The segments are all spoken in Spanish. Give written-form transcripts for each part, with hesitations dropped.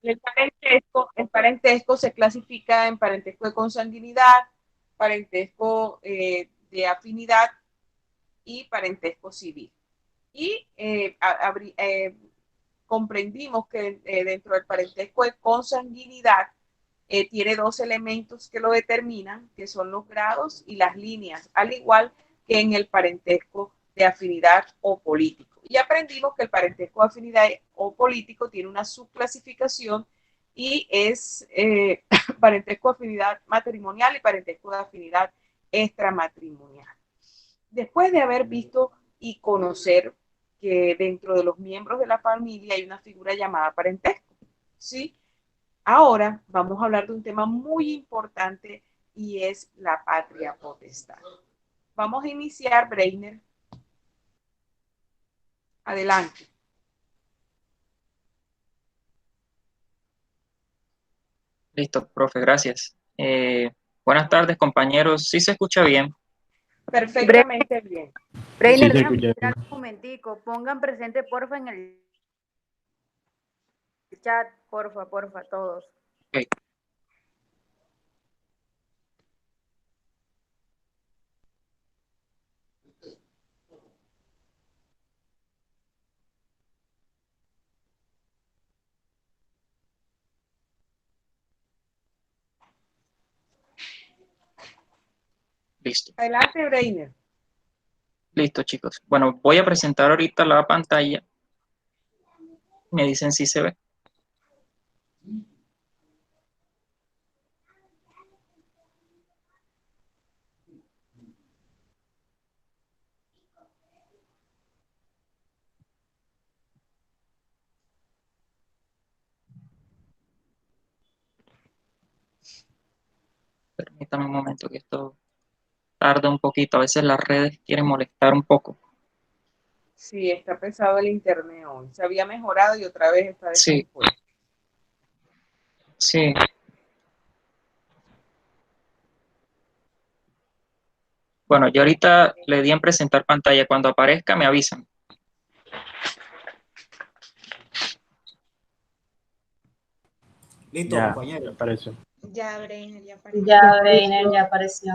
El parentesco se clasifica en parentesco de consanguinidad, parentesco de afinidad y parentesco civil. Y comprendimos que dentro del parentesco de consanguinidad tiene dos elementos que lo determinan, que son los grados y las líneas, al igual que en el parentesco de afinidad o político. Y aprendimos que el parentesco de afinidad o político tiene una subclasificación y es parentesco de afinidad matrimonial y parentesco de afinidad extramatrimonial. Después de haber visto y conocer que dentro de los miembros de la familia hay una figura llamada parentesco, ¿sí? Ahora vamos a hablar de un tema muy importante y es la patria potestad. Vamos a iniciar, Breiner. Adelante. Listo, profe, gracias. Buenas tardes, compañeros. ¿Sí se escucha bien? Perfectamente bien. Sí, Breiner, se déjame escucha decir bien. algo un momentico. Pongan presente, porfa, en el chat, porfa, todos. Ok, listo. Adelante, Breiner. Listo, chicos. Bueno, voy a presentar ahorita la pantalla. Me dicen si se ve. Permítame un momento que esto tarda un poquito. A veces las redes quieren molestar un poco. Sí, está pesado el internet hoy. Se había mejorado y otra vez está Sí, descompuesto. sí. Bueno, yo ahorita le di en presentar pantalla. Cuando aparezca, me avisan. Listo, Ya, ya compañero. apareció. Ya, Breiner, ya apareció. Ya, Breiner, ya apareció.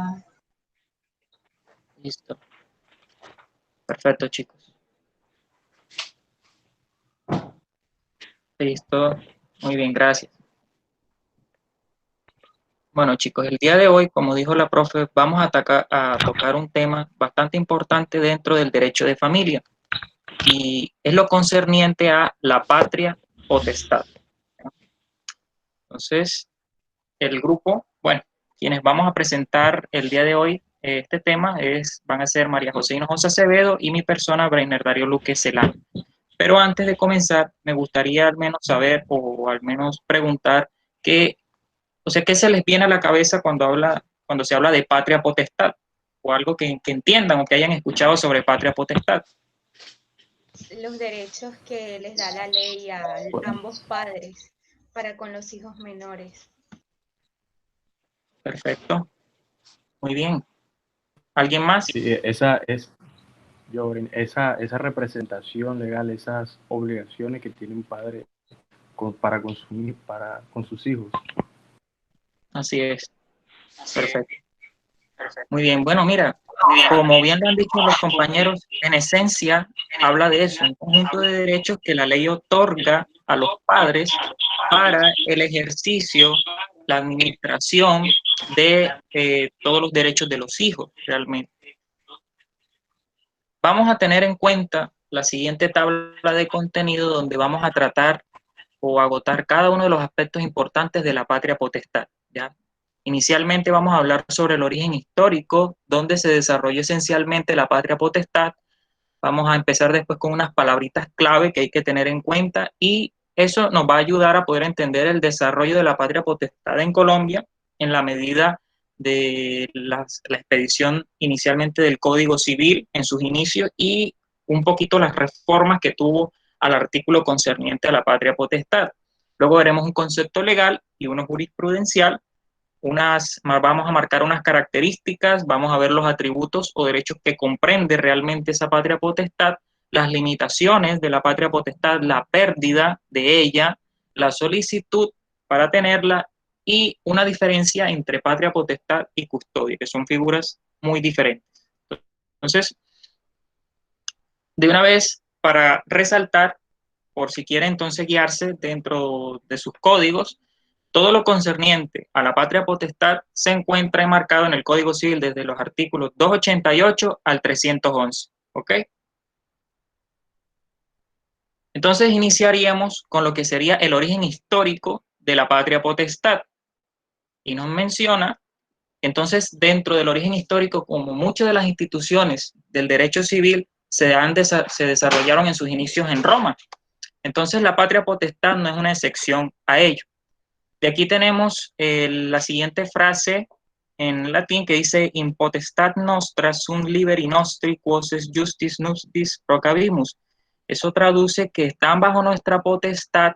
Listo. Perfecto, chicos. Listo. Muy bien, gracias. Bueno, chicos, el día de hoy, como dijo la profe, vamos a tocar un tema bastante importante dentro del derecho de familia y es lo concerniente a la patria potestad. Entonces, el grupo, bueno, quienes vamos a presentar el día de hoy este tema van a ser María José Hinojosa Acevedo y mi persona, Breiner Darío Luque Celán. Pero antes de comenzar, me gustaría al menos saber o al menos preguntar qué. O sea, ¿qué se les viene a la cabeza cuando se habla de patria potestad? O algo que entiendan o que hayan escuchado sobre patria potestad. Los derechos que les da la ley a Bueno, ambos padres para con los hijos menores. Perfecto. Muy bien. ¿Alguien más? sí, esa representación legal, esas obligaciones que tiene un padre para con sus hijos. Así es. Perfecto. Muy bien. Bueno, mira, como bien lo han dicho los compañeros, en esencia habla de eso, un conjunto de derechos que la ley otorga a los padres para el ejercicio, la administración de todos los derechos de los hijos, realmente. Vamos a tener en cuenta la siguiente tabla de contenido donde vamos a tratar o agotar cada uno de los aspectos importantes de la patria potestad, ¿ya? Inicialmente vamos a hablar sobre el origen histórico, donde se desarrolló esencialmente la patria potestad. Vamos a empezar después con unas palabritas clave que hay que tener en cuenta y eso nos va a ayudar a poder entender el desarrollo de la patria potestad en Colombia en la medida de la expedición inicialmente del Código Civil en sus inicios y un poquito las reformas que tuvo al artículo concerniente a la patria potestad. Luego veremos un concepto legal y uno jurisprudencial, vamos a marcar unas características, vamos a ver los atributos o derechos que comprende realmente esa patria potestad, las limitaciones de la patria potestad, la pérdida de ella, la solicitud para tenerla y una diferencia entre patria potestad y custodia, que son figuras muy diferentes. Entonces, de una vez, para resaltar, por si quiere entonces guiarse dentro de sus códigos, todo lo concerniente a la patria potestad se encuentra enmarcado en el Código Civil desde los artículos 288 al 311. ¿Ok? Entonces iniciaríamos con lo que sería el origen histórico de la patria potestad. Y nos menciona, entonces, dentro del origen histórico, como muchas de las instituciones del derecho civil se desarrollaron en sus inicios en Roma. Entonces, la patria potestad no es una excepción a ello. De aquí tenemos la siguiente frase en latín que dice: in potestat nostra sunt liberi nostri quos est justis nudis procavimus. Eso traduce que están bajo nuestra potestad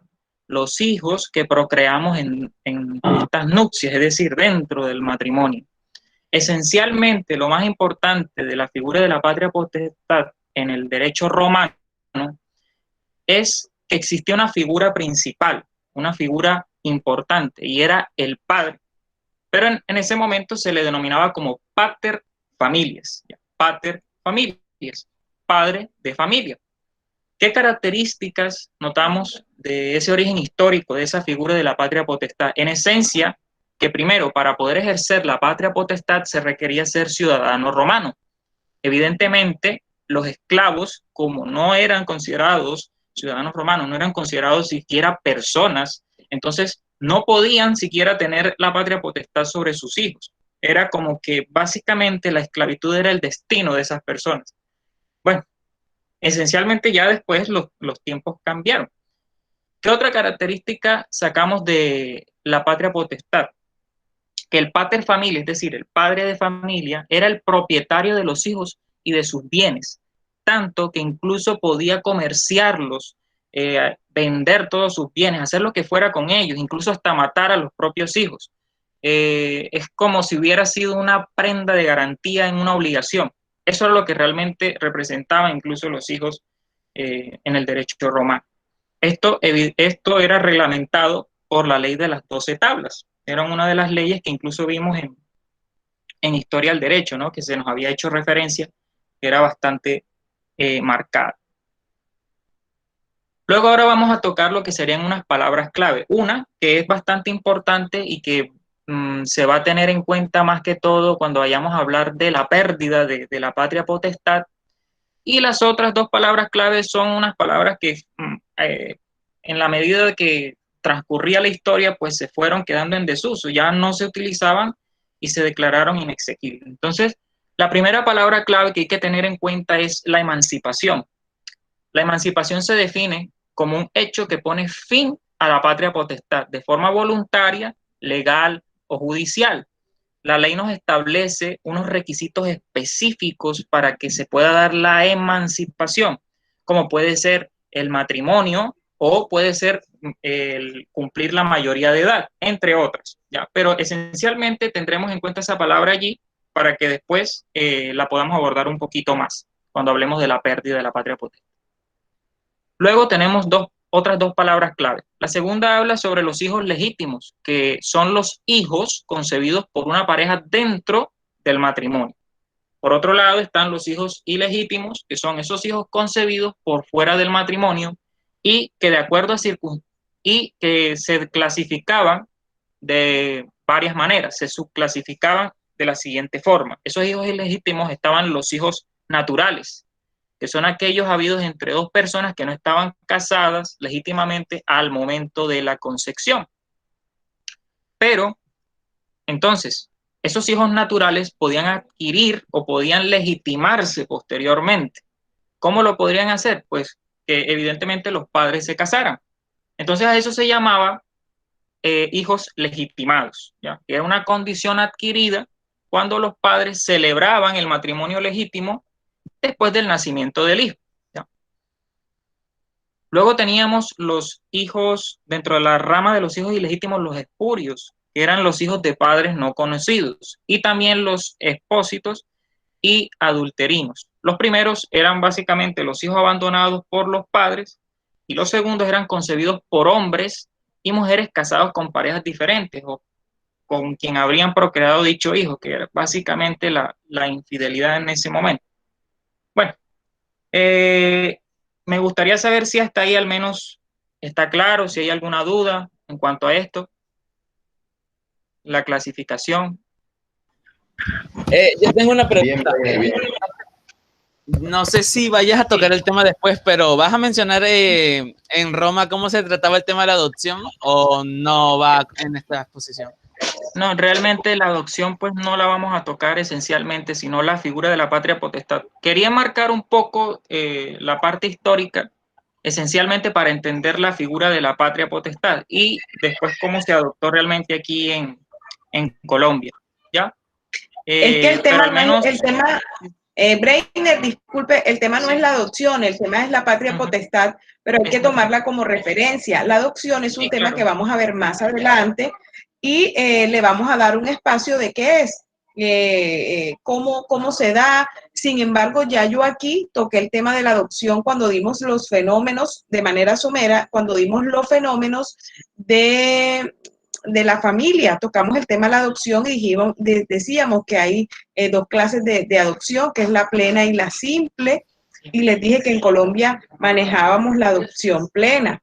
los hijos que procreamos en estas nupcias, es decir, dentro del matrimonio. Esencialmente, lo más importante de la figura de la patria potestad en el derecho romano es que existía una figura principal, una figura importante, y era el padre. Pero en ese momento se le denominaba como pater familias, pater familias, padre de familia. ¿Qué características notamos de ese origen histórico, de esa figura de la patria potestad? En esencia, que primero, para poder ejercer la patria potestad se requería ser ciudadano romano. Evidentemente, los esclavos, como no eran considerados ciudadanos romanos, no eran considerados siquiera personas, entonces no podían siquiera tener la patria potestad sobre sus hijos. Era como que básicamente la esclavitud era el destino de esas personas. Bueno, esencialmente ya después los tiempos cambiaron. ¿Qué otra característica sacamos de la patria potestad? Que el pater familia, es decir, el padre de familia, era el propietario de los hijos y de sus bienes, tanto que incluso podía comerciarlos, vender todos sus bienes, hacer lo que fuera con ellos, incluso hasta matar a los propios hijos. Es como si hubiera sido una prenda de garantía en una obligación. Eso es lo que realmente representaban incluso los hijos en el derecho romano. Esto era reglamentado por la ley de las 12 tablas. Era una de las leyes que incluso vimos en Historia del Derecho, ¿no? Que se nos había hecho referencia, que era bastante marcada. Luego ahora vamos a tocar lo que serían unas palabras clave. Una que es bastante importante y que se va a tener en cuenta más que todo cuando vayamos a hablar de la pérdida de la patria potestad. Y las otras dos palabras clave son unas palabras que en la medida de que transcurría la historia, pues se fueron quedando en desuso, ya no se utilizaban y se declararon inexequibles. Entonces, la primera palabra clave que hay que tener en cuenta es la emancipación. La emancipación se define como un hecho que pone fin a la patria potestad de forma voluntaria, legal o judicial. La ley nos establece unos requisitos específicos para que se pueda dar la emancipación, como puede ser el matrimonio o puede ser el cumplir la mayoría de edad, entre otras, ¿ya? Pero esencialmente tendremos en cuenta esa palabra allí para que después la podamos abordar un poquito más cuando hablemos de la pérdida de la patria potestad. Luego tenemos otras dos palabras clave. La segunda habla sobre los hijos legítimos, que son los hijos concebidos por una pareja dentro del matrimonio. Por otro lado están los hijos ilegítimos, que son esos hijos concebidos por fuera del matrimonio y que de acuerdo a y que se clasificaban de varias maneras, se subclasificaban de la siguiente forma. Esos hijos ilegítimos estaban los hijos naturales, que son aquellos habidos entre dos personas que no estaban casadas legítimamente al momento de la concepción. Pero, entonces, esos hijos naturales podían adquirir o podían legitimarse posteriormente. ¿Cómo lo podrían hacer? Pues que evidentemente los padres se casaran. Entonces a eso se llamaba hijos legitimados, ¿ya? Que era una condición adquirida cuando los padres celebraban el matrimonio legítimo después del nacimiento del hijo, ¿ya? Luego teníamos los hijos, dentro de la rama de los hijos ilegítimos, los espurios, que eran los hijos de padres no conocidos, y también los expósitos y adulterinos. Los primeros eran básicamente los hijos abandonados por los padres, y los segundos eran concebidos por hombres y mujeres casados con parejas diferentes o con quien habrían procreado dicho hijo, que era básicamente la infidelidad en ese momento. Bueno, me gustaría saber si hasta ahí al menos está claro, si hay alguna duda en cuanto a esto, la clasificación. Yo tengo una Bien, pregunta. bien. No sé si vayas a tocar el tema después, pero ¿vas a mencionar en Roma cómo se trataba el tema de la adopción o no va en esta exposición? No, realmente la adopción pues no la vamos a tocar esencialmente, sino la figura de la patria potestad. Quería marcar un poco la parte histórica, esencialmente para entender la figura de la patria potestad y después cómo se adoptó realmente aquí en Colombia, ¿ya? Es que el Pero tema al no es, menos... el tema, Breiner, disculpe, el tema no es la adopción, el tema es la patria potestad, pero hay que tomarla como referencia. La adopción es un tema que vamos a ver más adelante y le vamos a dar un espacio de qué es, cómo se da. Sin embargo, ya yo aquí toqué el tema de la adopción cuando dimos los fenómenos de manera somera, cuando dimos los fenómenos de la familia, tocamos el tema de la adopción y dijimos, decíamos que hay dos clases de adopción, que es la plena y la simple, y les dije que en Colombia manejábamos la adopción plena.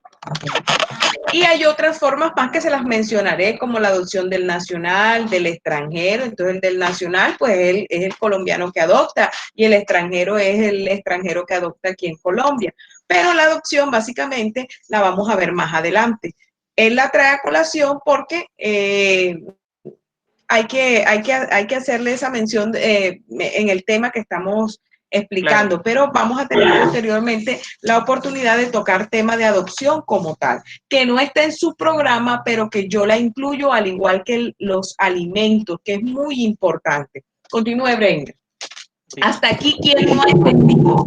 Y hay otras formas más que se las mencionaré, como la adopción del nacional, del extranjero. Entonces, el del nacional, pues él es el colombiano que adopta y el extranjero es el extranjero que adopta aquí en Colombia. Pero la adopción, básicamente, la vamos a ver más adelante. Él la trae a colación porque hay que hacerle esa mención en el tema que estamos explicando, pero vamos a tener posteriormente la oportunidad de tocar tema de adopción como tal, que no está en su programa, pero que yo la incluyo al igual que los alimentos, que es muy importante. Continúe, Breiner. Sí. Hasta aquí, ¿quién no ha entendido?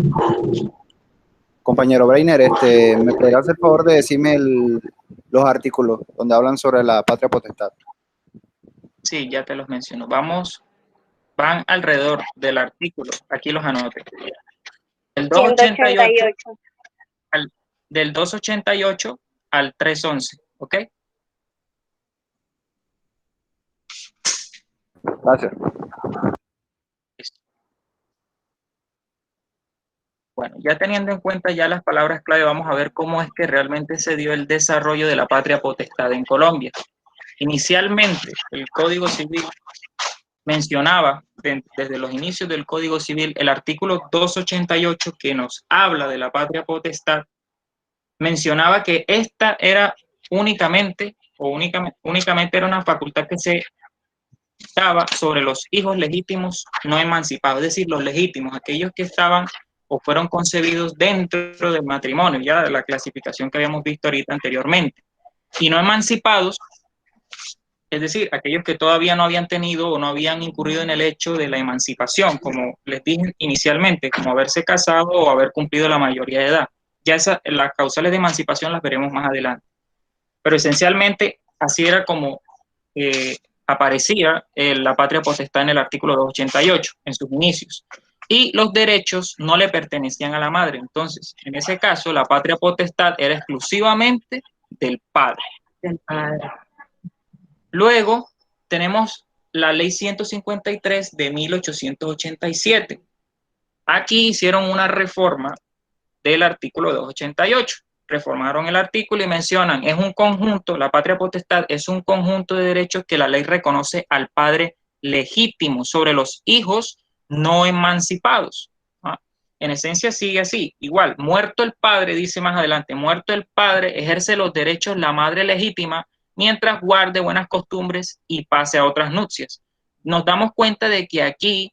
Compañero Breiner, ¿me podría hacer el favor de decirme los artículos donde hablan sobre la patria potestad? Sí, ya te los menciono. Van alrededor del artículo. Aquí los anoté. Del 288 del 288 al 311, ¿ok? Gracias. Bueno, ya teniendo en cuenta ya las palabras clave, vamos a ver cómo es que realmente se dio el desarrollo de la patria potestad en Colombia. Inicialmente, el Código Civil mencionaba, desde los inicios del Código Civil, el artículo 288 que nos habla de la patria potestad, mencionaba que esta era únicamente era una facultad que se daba sobre los hijos legítimos no emancipados, es decir, los legítimos, aquellos que estaban o fueron concebidos dentro del matrimonio, ya de la clasificación que habíamos visto ahorita anteriormente, y no emancipados, es decir, aquellos que todavía no habían tenido o no habían incurrido en el hecho de la emancipación, como les dije inicialmente, como haberse casado o haber cumplido la mayoría de edad. Ya las causales de emancipación las veremos más adelante. Pero esencialmente así era como aparecía la patria potestad en el artículo 288, en sus inicios. Y los derechos no le pertenecían a la madre. Entonces, en ese caso, la patria potestad era exclusivamente del padre. Del padre. Luego tenemos la ley 153 de 1887. Aquí hicieron una reforma del artículo 288. Reformaron el artículo y mencionan, es un conjunto, la patria potestad es un conjunto de derechos que la ley reconoce al padre legítimo sobre los hijos no emancipados. En esencia sigue así, igual, muerto el padre, dice más adelante, muerto el padre, ejerce los derechos la madre legítima mientras guarde buenas costumbres y pase a otras nupcias. Nos damos cuenta de que aquí,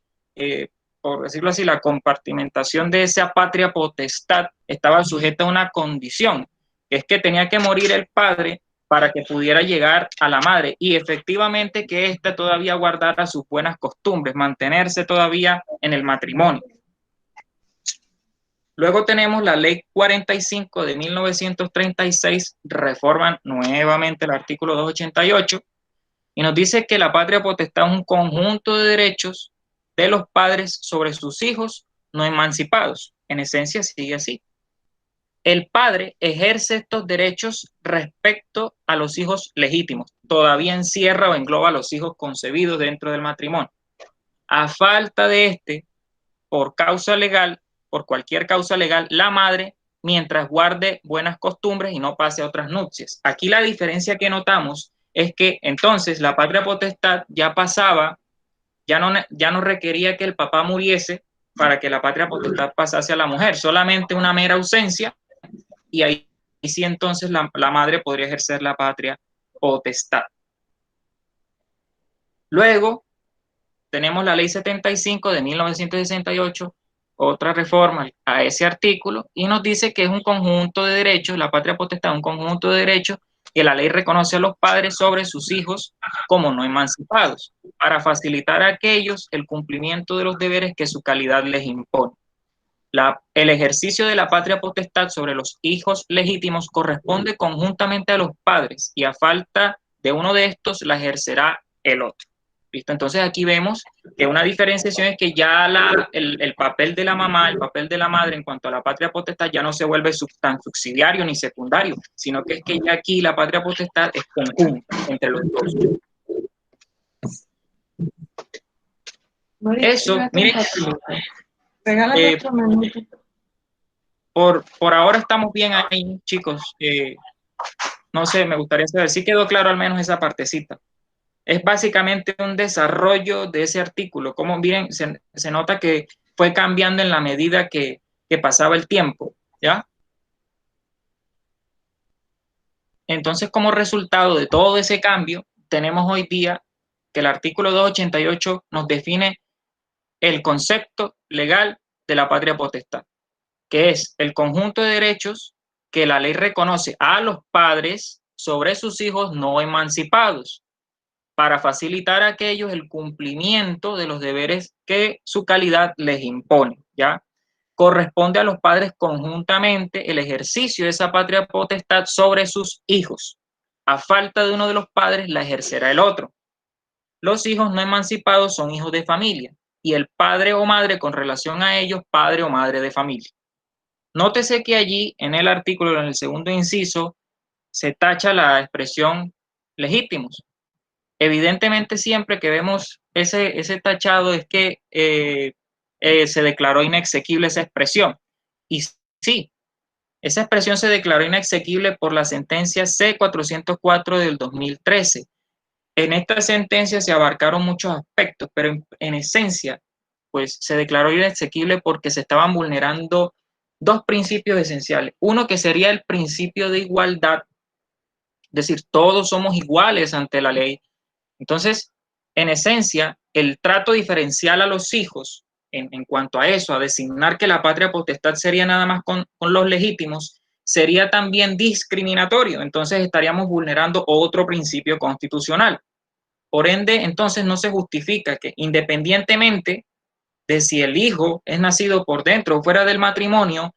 por decirlo así, la compartimentación de esa patria potestad estaba sujeta a una condición, que es que tenía que morir el padre para que pudiera llegar a la madre y efectivamente que ésta todavía guardara sus buenas costumbres, mantenerse todavía en el matrimonio. Luego tenemos la ley 45 de 1936, reforman nuevamente el artículo 288 y nos dice que la patria potestad es un conjunto de derechos de los padres sobre sus hijos no emancipados. En esencia sigue así. El padre ejerce estos derechos respecto a los hijos legítimos. Todavía encierra o engloba a los hijos concebidos dentro del matrimonio. A falta de este, por causa legal, por cualquier causa legal, la madre, mientras guarde buenas costumbres y no pase a otras nupcias. Aquí la diferencia que notamos es que entonces la patria potestad ya pasaba, ya no requería que el papá muriese para que la patria potestad pasase a la mujer, solamente una mera ausencia, y ahí sí entonces la madre podría ejercer la patria potestad. Luego tenemos la ley 75 de 1968, otra reforma a ese artículo, y nos dice que es un conjunto de derechos, la patria potestad es un conjunto de derechos que la ley reconoce a los padres sobre sus hijos como no emancipados, para facilitar a aquellos el cumplimiento de los deberes que su calidad les impone. El ejercicio de la patria potestad sobre los hijos legítimos corresponde conjuntamente a los padres y a falta de uno de estos la ejercerá el otro. ¿Listo? Entonces aquí vemos que una diferenciación es que ya el papel de la mamá, el papel de la madre en cuanto a la patria potestad ya no se vuelve tan subsidiario ni secundario, sino que es que ya aquí la patria potestad es conjunta entre los dos. Eso, miren, por ahora estamos bien ahí, chicos. No sé, me gustaría saber si quedó claro al menos esa partecita. Es básicamente un desarrollo de ese artículo. Como miren, se nota que fue cambiando en la medida que pasaba el tiempo, ¿ya? Entonces, como resultado de todo ese cambio, tenemos hoy día que el artículo 288 nos define el concepto legal de la patria potestad, que es el conjunto de derechos que la ley reconoce a los padres sobre sus hijos no emancipados, para facilitar a aquellos el cumplimiento de los deberes que su calidad les impone, ¿ya? Corresponde a los padres conjuntamente el ejercicio de esa patria potestad sobre sus hijos. A falta de uno de los padres, la ejercerá el otro. Los hijos no emancipados son hijos de familia y el padre o madre con relación a ellos, padre o madre de familia. Nótese que allí, en el artículo, en el segundo inciso, se tacha la expresión legítimos. Evidentemente, siempre que vemos ese tachado es que se declaró inexequible esa expresión. Y sí, esa expresión se declaró inexequible por la sentencia C-404 del 2013. En esta sentencia se abarcaron muchos aspectos, pero en esencia, pues se declaró inexequible porque se estaban vulnerando dos principios esenciales. Uno que sería el principio de igualdad, es decir, todos somos iguales ante la ley. Entonces, en esencia, el trato diferencial a los hijos en cuanto a eso, a designar que la patria potestad sería nada más con los legítimos, sería también discriminatorio. Entonces estaríamos vulnerando otro principio constitucional. Por ende, entonces no se justifica que independientemente de si el hijo es nacido por dentro o fuera del matrimonio,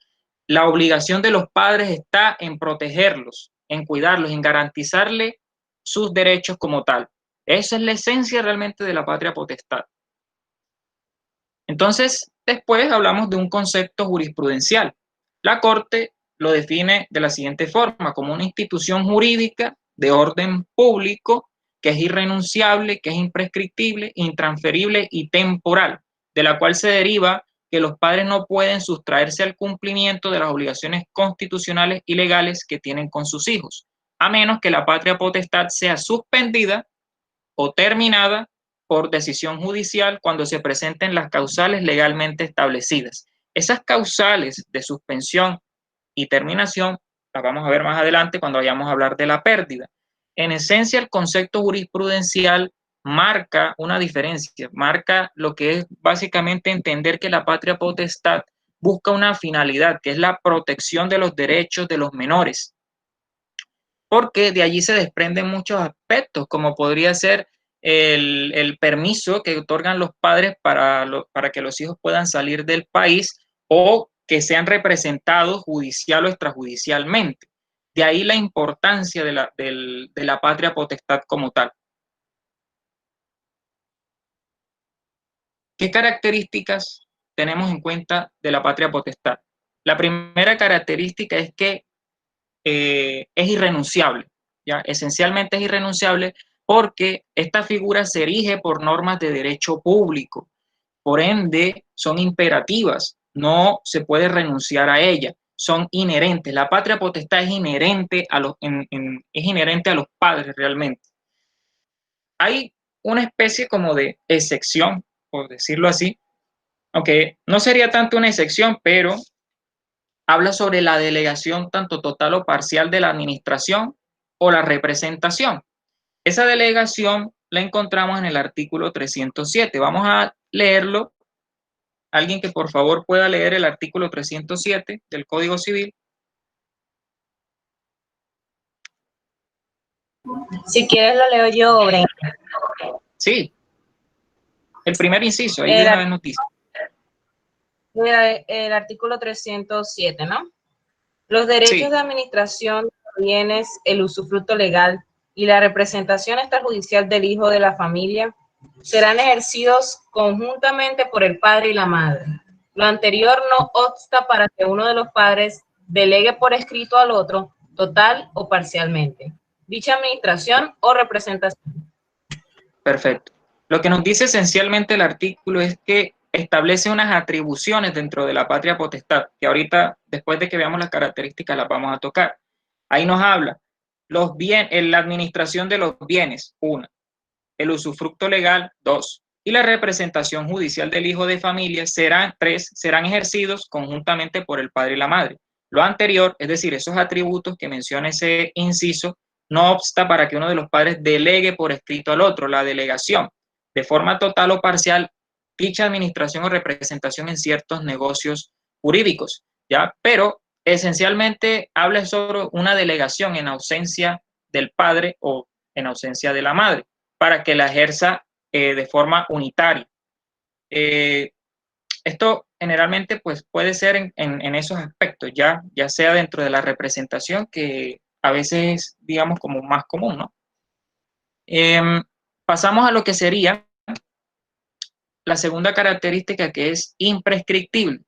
la obligación de los padres está en protegerlos, en cuidarlos, en garantizarle sus derechos como tal. Esa es la esencia realmente de la patria potestad. Entonces, después hablamos de un concepto jurisprudencial. La Corte lo define de la siguiente forma, como una institución jurídica de orden público que es irrenunciable, que es imprescriptible, intransferible y temporal, de la cual se deriva que los padres no pueden sustraerse al cumplimiento de las obligaciones constitucionales y legales que tienen con sus hijos, a menos que la patria potestad sea suspendida o terminada por decisión judicial cuando se presenten las causales legalmente establecidas. Esas causales de suspensión y terminación las vamos a ver más adelante cuando vayamos a hablar de la pérdida. En esencia, el concepto jurisprudencial marca una diferencia, marca lo que es básicamente entender que la patria potestad busca una finalidad, que es la protección de los derechos de los menores, porque de allí se desprenden muchos aspectos, como podría ser el permiso que otorgan los padres para que los hijos puedan salir del país o que sean representados judicial o extrajudicialmente. De ahí la importancia de la patria potestad como tal. ¿Qué características tenemos en cuenta de la patria potestad? La primera característica es que es irrenunciable. ¿ya? Esencialmente es irrenunciable porque esta figura se erige por normas de derecho público. Por ende, son imperativas, no se puede renunciar a ella, son inherentes. La patria potestad es inherente a es inherente a los padres realmente. Hay una especie como de excepción, por decirlo así, aunque no sería tanto una excepción, pero habla sobre la delegación tanto total o parcial de la administración o la representación. Esa delegación la encontramos en el artículo 307. Vamos a leerlo. Alguien que por favor pueda leer el artículo 307 del Código Civil. Si quieres lo leo yo, Bren. Sí, el primer inciso, ahí de una vez noticia. El artículo 307, ¿no? Los derechos Sí. de administración de bienes, el usufructo legal y la representación extrajudicial del hijo de la familia serán ejercidos conjuntamente por el padre y la madre. Lo anterior no obsta para que uno de los padres delegue por escrito al otro, total o parcialmente, dicha administración o representación. Perfecto. Lo que nos dice esencialmente el artículo es que establece unas atribuciones dentro de la patria potestad, que ahorita, después de que veamos las características, las vamos a tocar. Ahí nos habla los bienes, la administración de los bienes, 1, el usufructo legal, 2, y la representación judicial del hijo de familia, 3, serán ejercidos conjuntamente por el padre y la madre. Lo anterior, es decir, esos atributos que menciona ese inciso, no obsta para que uno de los padres delegue por escrito al otro, la delegación, de forma total o parcial, dicha administración o representación en ciertos negocios jurídicos, ¿ya? Pero esencialmente habla sobre una delegación en ausencia del padre o en ausencia de la madre, para que la ejerza de forma unitaria. Esto generalmente pues, puede ser en esos aspectos, ya sea dentro de la representación, que a veces es, digamos, como más común, ¿no? Pasamos a lo que sería la segunda característica, que es imprescriptible.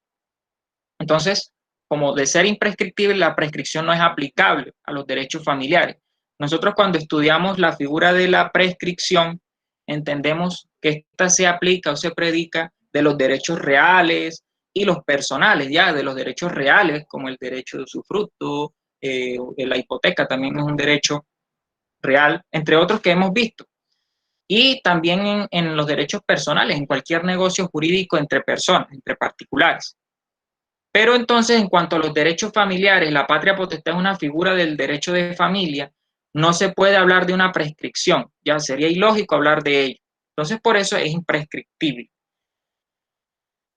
Entonces, como de ser imprescriptible, la prescripción no es aplicable a los derechos familiares. Nosotros cuando estudiamos la figura de la prescripción, entendemos que esta se aplica o se predica de los derechos reales y los personales, ya de los derechos reales, como el derecho de usufructo, la hipoteca también es un derecho real, entre otros que hemos visto. Y también en los derechos personales, en cualquier negocio jurídico entre personas, entre particulares. Pero entonces, en cuanto a los derechos familiares, la patria potestad es una figura del derecho de familia, no se puede hablar de una prescripción, ya sería ilógico hablar de ello. Entonces, por eso es imprescriptible.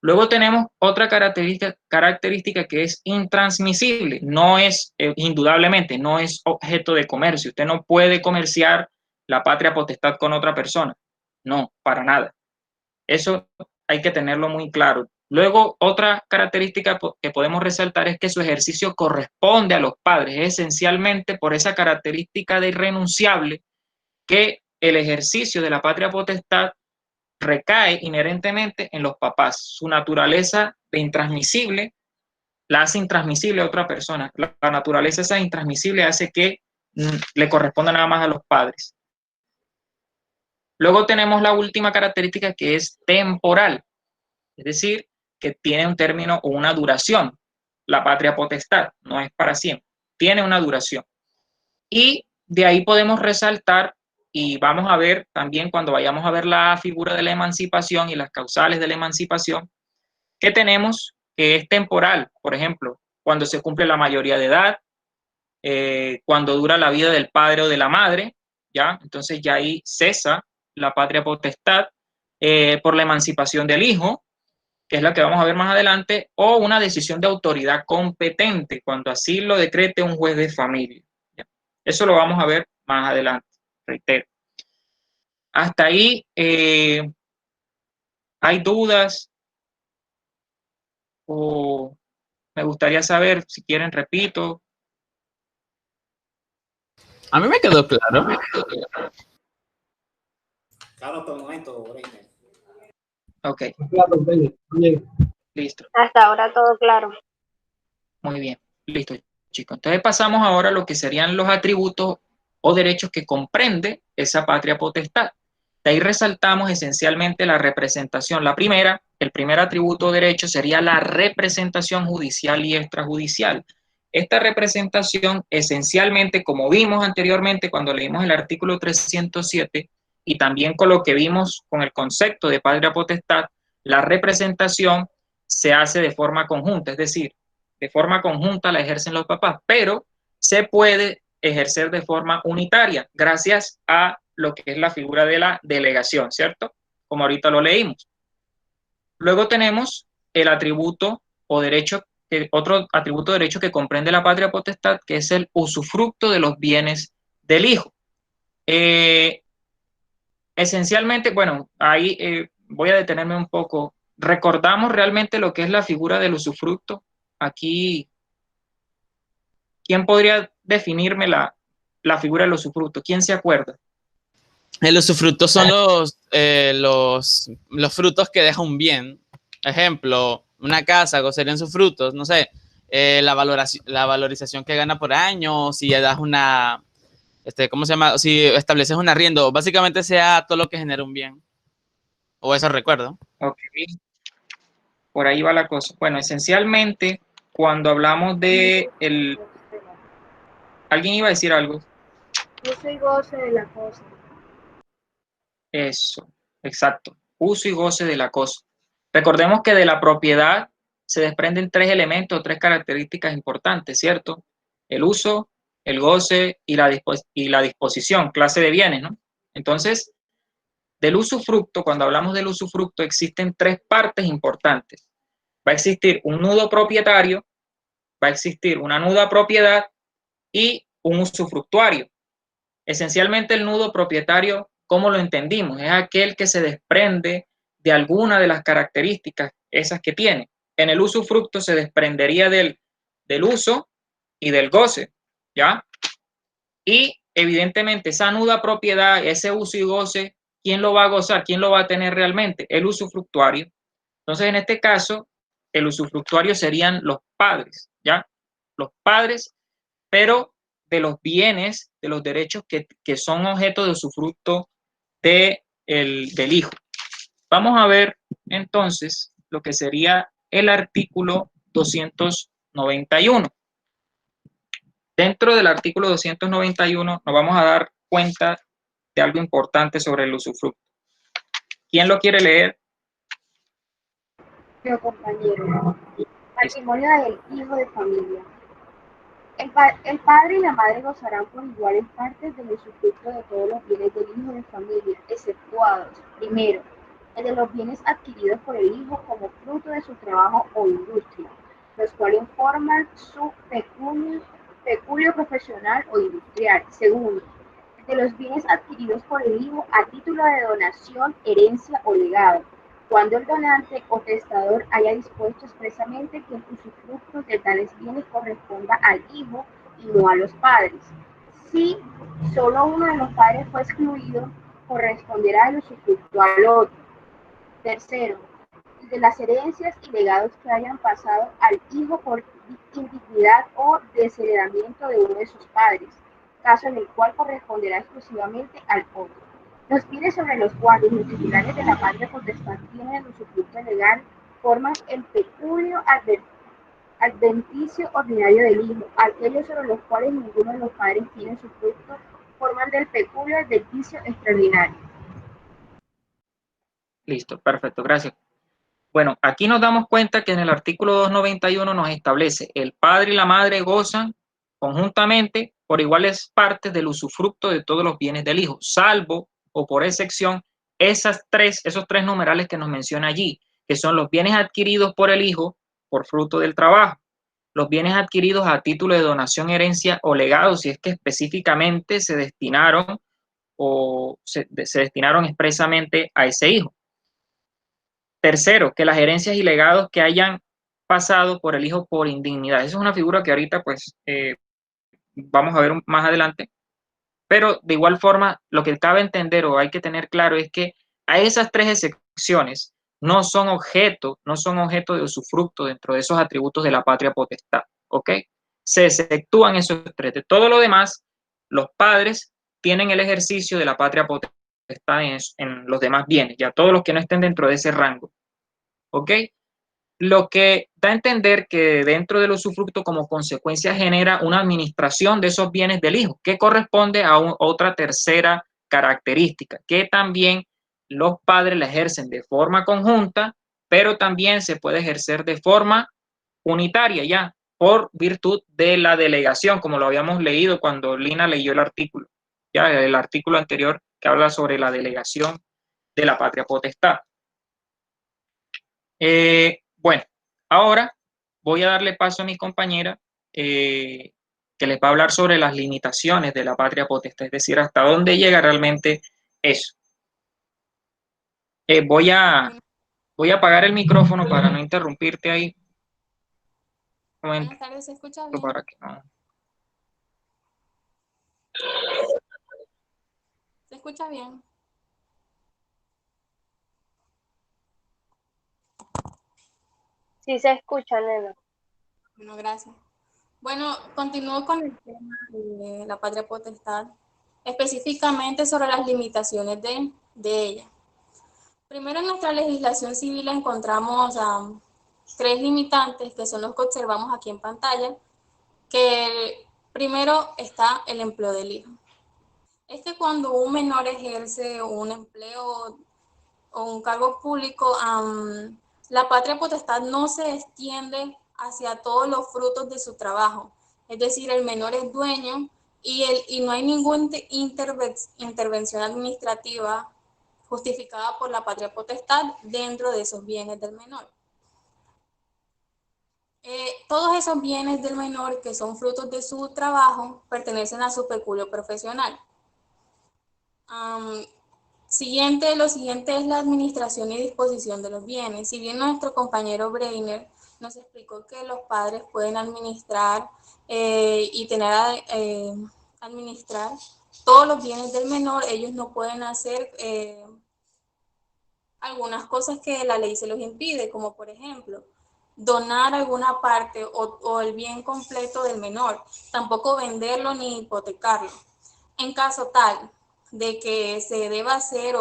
Luego tenemos otra característica que es intransmisible. No es, indudablemente, no es objeto de comercio. Usted no puede comerciar la patria potestad con otra persona. No, para nada. Eso hay que tenerlo muy claro. Luego, otra característica que podemos resaltar es que su ejercicio corresponde a los padres. Es esencialmente por esa característica de irrenunciable que el ejercicio de la patria potestad recae inherentemente en los papás. Su naturaleza de intransmisible la hace intransmisible a otra persona. La naturaleza esa intransmisible hace que le corresponda nada más a los padres. Luego tenemos la última característica, que es temporal, es decir, que tiene un término o una duración. La patria potestad no es para siempre, tiene una duración. Y de ahí podemos resaltar, y vamos a ver también cuando vayamos a ver la figura de la emancipación y las causales de la emancipación, que tenemos que es temporal. Por ejemplo, cuando se cumple la mayoría de edad, cuando dura la vida del padre o de la madre, ¿ya? Entonces ya ahí cesa la patria potestad, por la emancipación del hijo, que es la que vamos a ver más adelante, o una decisión de autoridad competente, cuando así lo decrete un juez de familia. ¿Ya? Eso lo vamos a ver más adelante, reitero. Hasta ahí, ¿hay dudas? O me gustaría saber, si quieren, repito. A mí me quedó claro. Claro, hasta el momento, Breiner. Ok. Listo. Hasta ahora todo claro. Muy bien. Listo, chicos. Entonces pasamos ahora a lo que serían los atributos o derechos que comprende esa patria potestad. De ahí resaltamos esencialmente la representación. La primera, el primer atributo o derecho sería la representación judicial y extrajudicial. Esta representación esencialmente, como vimos anteriormente cuando leímos el artículo 307 y también con lo que vimos con el concepto de patria potestad, la representación se hace de forma conjunta, es decir, de forma conjunta la ejercen los papás, pero se puede ejercer de forma unitaria gracias a lo que es la figura de la delegación, ¿cierto? Como ahorita lo leímos. Luego tenemos el atributo o derecho, otro atributo de derecho que comprende la patria potestad, que es el usufructo de los bienes del hijo. Esencialmente, bueno, ahí voy a detenerme un poco. ¿Recordamos realmente lo que es la figura del usufructo? Aquí, ¿quién podría definirme la figura del usufructo? ¿Quién se acuerda? El usufructo son los frutos que deja un bien. Ejemplo, una casa gozaría en sus frutos, no sé, la valorización que gana por año, si le das una, ¿cómo se llama? Si estableces un arriendo, básicamente sea todo lo que genera un bien. O eso recuerdo. Ok, por ahí va la cosa. Bueno, esencialmente, cuando hablamos de el... ¿Alguien iba a decir algo? Uso y goce de la cosa. Eso, exacto. Uso y goce de la cosa. Recordemos que de la propiedad se desprenden tres elementos, tres características importantes, ¿cierto? El uso, el goce y la disposición, clase de bienes, ¿no? Entonces, del usufructo, cuando hablamos del usufructo, existen tres partes importantes. Va a existir un nudo propietario, va a existir una nuda propiedad y un usufructuario. Esencialmente el nudo propietario, ¿cómo lo entendimos? Es aquel que se desprende de alguna de las características esas que tiene. En el usufructo se desprendería del uso y del goce, ¿ya? Y evidentemente esa nuda propiedad, ese uso y goce, ¿quién lo va a gozar? ¿Quién lo va a tener realmente? El usufructuario. Entonces, en este caso, el usufructuario serían los padres, ¿ya? Los padres, pero de los bienes, de los derechos que son objeto de usufructo del hijo. Vamos a ver entonces lo que sería el artículo 291. Dentro del artículo 291 nos vamos a dar cuenta de algo importante sobre el usufructo. ¿Quién lo quiere leer? Pero compañero, patrimonio del hijo de familia. El padre y la madre gozarán por iguales partes del usufructo de todos los bienes del hijo de familia, exceptuados, primero, el de los bienes adquiridos por el hijo como fruto de su trabajo o industria, los cuales forman su peculio profesional o industrial. Segundo, el de los bienes adquiridos por el hijo a título de donación, herencia o legado, cuando el donante o testador haya dispuesto expresamente que el usufructo de tales bienes corresponda al hijo y no a los padres. Si solo uno de los padres fue excluido, corresponderá el usufructo al otro. Tercero, de las herencias y legados que hayan pasado al hijo por indignidad o desheredamiento de uno de sus padres, caso en el cual corresponderá exclusivamente al otro. Los bienes sobre los cuales los titulares de la patria potestad tienen el usufructo legal forman el peculio adventicio ordinario del hijo. Aquellos sobre los cuales ninguno de los padres tiene usufructo forman del peculio adventicio extraordinario. Listo, perfecto, gracias. Bueno, aquí nos damos cuenta que en el artículo 291 nos establece el padre y la madre gozan conjuntamente por iguales partes del usufructo de todos los bienes del hijo, salvo o por excepción esos tres numerales que nos menciona allí, que son los bienes adquiridos por el hijo por fruto del trabajo, los bienes adquiridos a título de donación, herencia o legado, si es que específicamente se destinaron o se destinaron expresamente a ese hijo. Tercero, que las herencias y legados que hayan pasado por el hijo por indignidad. Esa es una figura que ahorita pues vamos a ver más adelante. Pero de igual forma, lo que cabe entender o hay que tener claro es que a esas tres excepciones no son objeto de usufructo dentro de esos atributos de la patria potestad, ¿ok? Se exceptúan esos tres. De todo lo demás, los padres tienen el ejercicio de la patria potestad en los demás bienes, ya todos los que no estén dentro de ese rango. ¿Ok? Lo que da a entender que dentro del usufructo como consecuencia genera una administración de esos bienes del hijo, que corresponde a otra tercera característica, que también los padres la ejercen de forma conjunta, pero también se puede ejercer de forma unitaria ya, por virtud de la delegación, como lo habíamos leído cuando Lina leyó el artículo, ya el artículo anterior que habla sobre la delegación de la patria potestad. Bueno, ahora voy a darle paso a mi compañera que les va a hablar sobre las limitaciones de la patria potestad, es decir, hasta dónde llega realmente eso. Voy a apagar el micrófono para no interrumpirte ahí. Buenas tardes, ¿se escucha bien? Para que no. ¿Se escucha bien? Sí se escucha, nena. Bueno, gracias. Bueno, continúo con el tema de la patria potestad, específicamente sobre las limitaciones de ella. Primero, en nuestra legislación civil encontramos 3 limitantes, que son los que observamos aquí en pantalla, que primero está el empleo del hijo. Es que cuando un menor ejerce un empleo o un cargo público, la patria potestad no se extiende hacia todos los frutos de su trabajo. Es decir, el menor es dueño y no hay ninguna intervención administrativa justificada por la patria potestad dentro de esos bienes del menor. Todos esos bienes del menor que son frutos de su trabajo pertenecen a su peculio profesional. Lo siguiente es la administración y disposición de los bienes. Si bien nuestro compañero Breiner nos explicó que los padres pueden administrar administrar todos los bienes del menor, ellos no pueden hacer algunas cosas que la ley se los impide, como por ejemplo, donar alguna parte o el bien completo del menor, tampoco venderlo ni hipotecarlo. En caso tal de que se deba hacer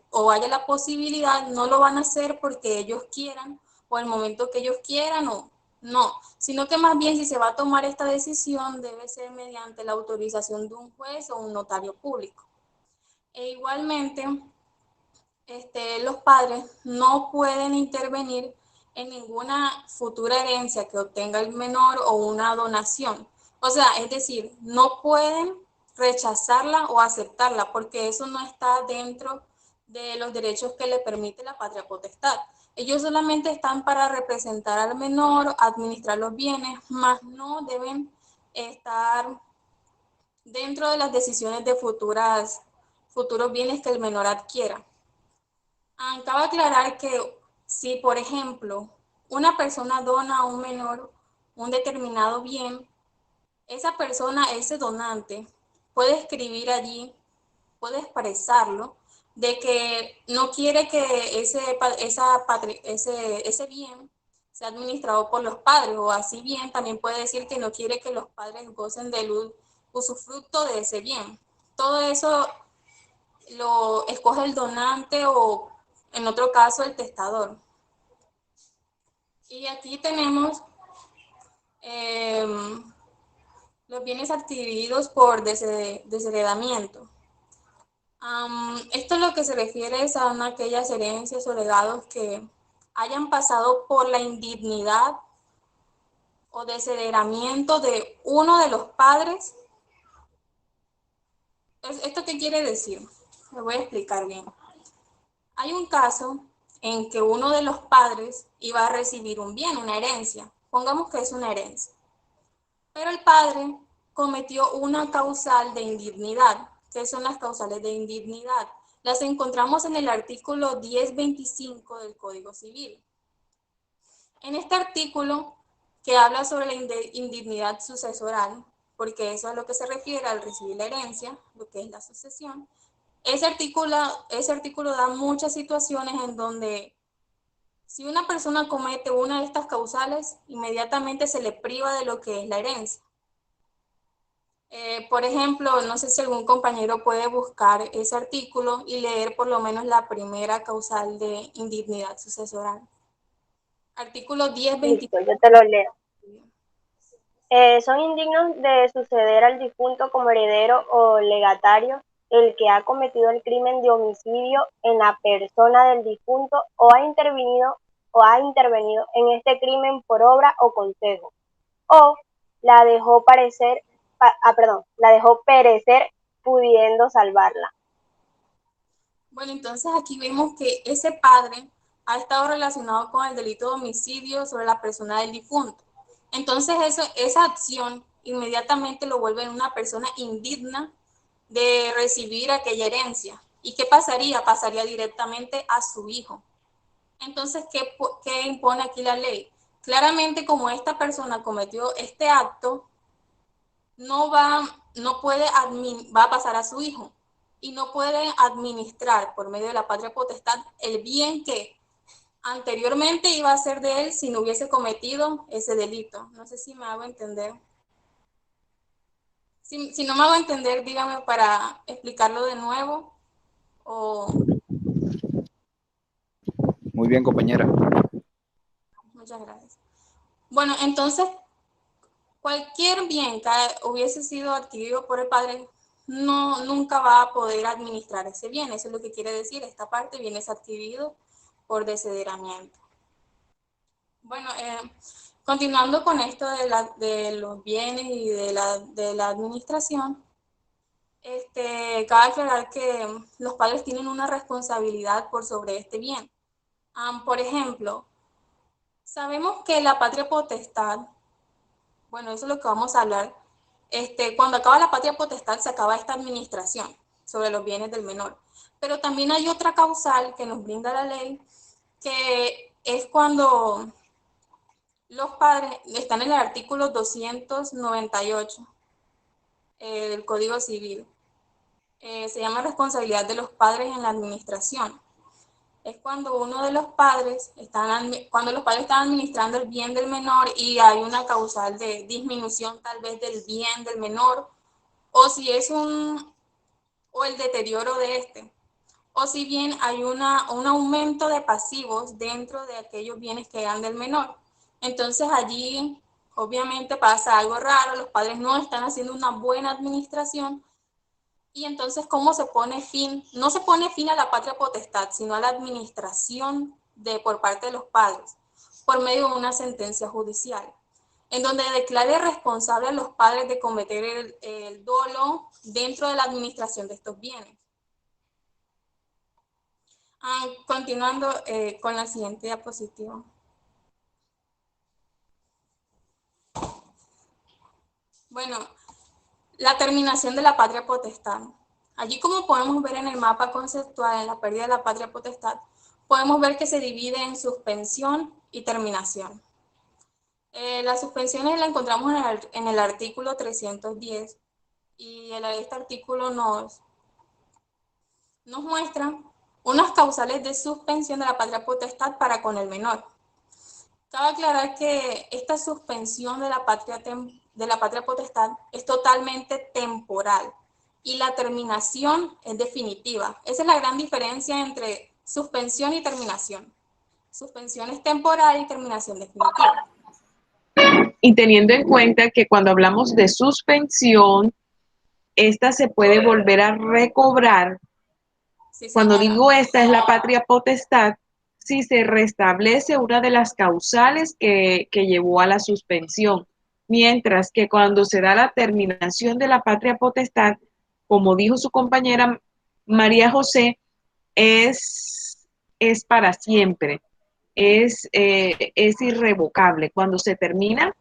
o haya la posibilidad, no lo van a hacer porque ellos quieran o el momento que ellos quieran o no, sino que más bien si se va a tomar esta decisión debe ser mediante la autorización de un juez o un notario público. E igualmente, los padres no pueden intervenir en ninguna futura herencia que obtenga el menor o una donación. O sea, es decir, no pueden rechazarla o aceptarla porque eso no está dentro de los derechos que le permite la patria potestad. Ellos solamente están para representar al menor, administrar los bienes, mas no deben estar dentro de las decisiones de futuros bienes que el menor adquiera. Cabe aclarar que si, por ejemplo, una persona dona a un menor un determinado bien, esa persona, ese donante, puede escribir allí, puede expresarlo, de que no quiere que ese bien sea administrado por los padres, o así bien también puede decir que no quiere que los padres gocen del usufructo de ese bien. Todo eso lo escoge el donante o, en otro caso, el testador. Y aquí tenemos los bienes adquiridos por desheredamiento. Esto es lo que se refiere a aquellas herencias o legados que hayan pasado por la indignidad o desheredamiento de uno de los padres. ¿Esto qué quiere decir? Me voy a explicar bien. Hay un caso en que uno de los padres iba a recibir un bien, una herencia. Pongamos que es una herencia. Pero el padre cometió una causal de indignidad. ¿Qué son las causales de indignidad? Las encontramos en el artículo 1025 del Código Civil. En este artículo, que habla sobre la indignidad sucesoral, porque eso es a lo que se refiere al recibir la herencia, lo que es la sucesión, ese artículo da muchas situaciones en donde si una persona comete una de estas causales, inmediatamente se le priva de lo que es la herencia. Por ejemplo, no sé si algún compañero puede buscar ese artículo y leer por lo menos la primera causal de indignidad sucesoral. Artículo 10.20. Listo, yo te lo leo. Son indignos de suceder al difunto como heredero o legatario el que ha cometido el crimen de homicidio en la persona del difunto o ha intervenido en este crimen por obra o consejo, o la dejó perecer pudiendo salvarla. Bueno, entonces aquí vemos que ese padre ha estado relacionado con el delito de homicidio sobre la persona del difunto. Entonces esa acción inmediatamente lo vuelve en una persona indigna de recibir aquella herencia. ¿Y qué pasaría? Pasaría directamente a su hijo. Entonces, ¿qué impone aquí la ley? Claramente, como esta persona cometió este acto, va a pasar a su hijo y no puede administrar por medio de la patria potestad el bien que anteriormente iba a ser de él si no hubiese cometido ese delito. No sé si me hago entender. Si no me hago entender, dígame para explicarlo de nuevo. Muy bien, compañera. Muchas gracias. Bueno, entonces, cualquier bien que hubiese sido adquirido por el padre, nunca va a poder administrar ese bien. Eso es lo que quiere decir. Esta parte, bienes adquiridos por desheredamiento. Bueno, continuando con esto de los bienes y de la administración, cabe aclarar que los padres tienen una responsabilidad por sobre este bien. Por ejemplo, sabemos que la patria potestad, bueno, eso es lo que vamos a hablar, cuando acaba la patria potestad se acaba esta administración sobre los bienes del menor. Pero también hay otra causal que nos brinda la ley, que es cuando los padres, están en el artículo 298 del Código Civil, se llama responsabilidad de los padres en la administración. Es cuando uno de los padres, cuando los padres están administrando el bien del menor y hay una causal de disminución tal vez del bien del menor, o si es o el deterioro de este, o si bien hay un aumento de pasivos dentro de aquellos bienes que eran del menor. Entonces allí obviamente pasa algo raro, los padres no están haciendo una buena administración. Y entonces, ¿cómo se pone fin? No se pone fin a la patria potestad, sino a la administración por parte de los padres, por medio de una sentencia judicial, en donde declare responsable a los padres de cometer el dolo dentro de la administración de estos bienes. Continuando con la siguiente diapositiva. Bueno, la terminación de la patria potestad. Allí, como podemos ver en el mapa conceptual, en la pérdida de la patria potestad, podemos ver que se divide en suspensión y terminación. Las suspensiones las encontramos en el artículo 310 y este artículo nos muestra unas causales de suspensión de la patria potestad para con el menor. Cabe aclarar que esta suspensión de la patria potestad es totalmente temporal y la terminación es definitiva. Esa es la gran diferencia entre suspensión y terminación. Suspensión es temporal y terminación definitiva. Y teniendo en cuenta que cuando hablamos de suspensión, esta se puede volver a recobrar. Sí, cuando digo esta es la patria potestad, si se restablece una de las causales que llevó a la suspensión. Mientras que cuando se da la terminación de la patria potestad, como dijo su compañera María José, es para siempre, es irrevocable. Cuando se termina,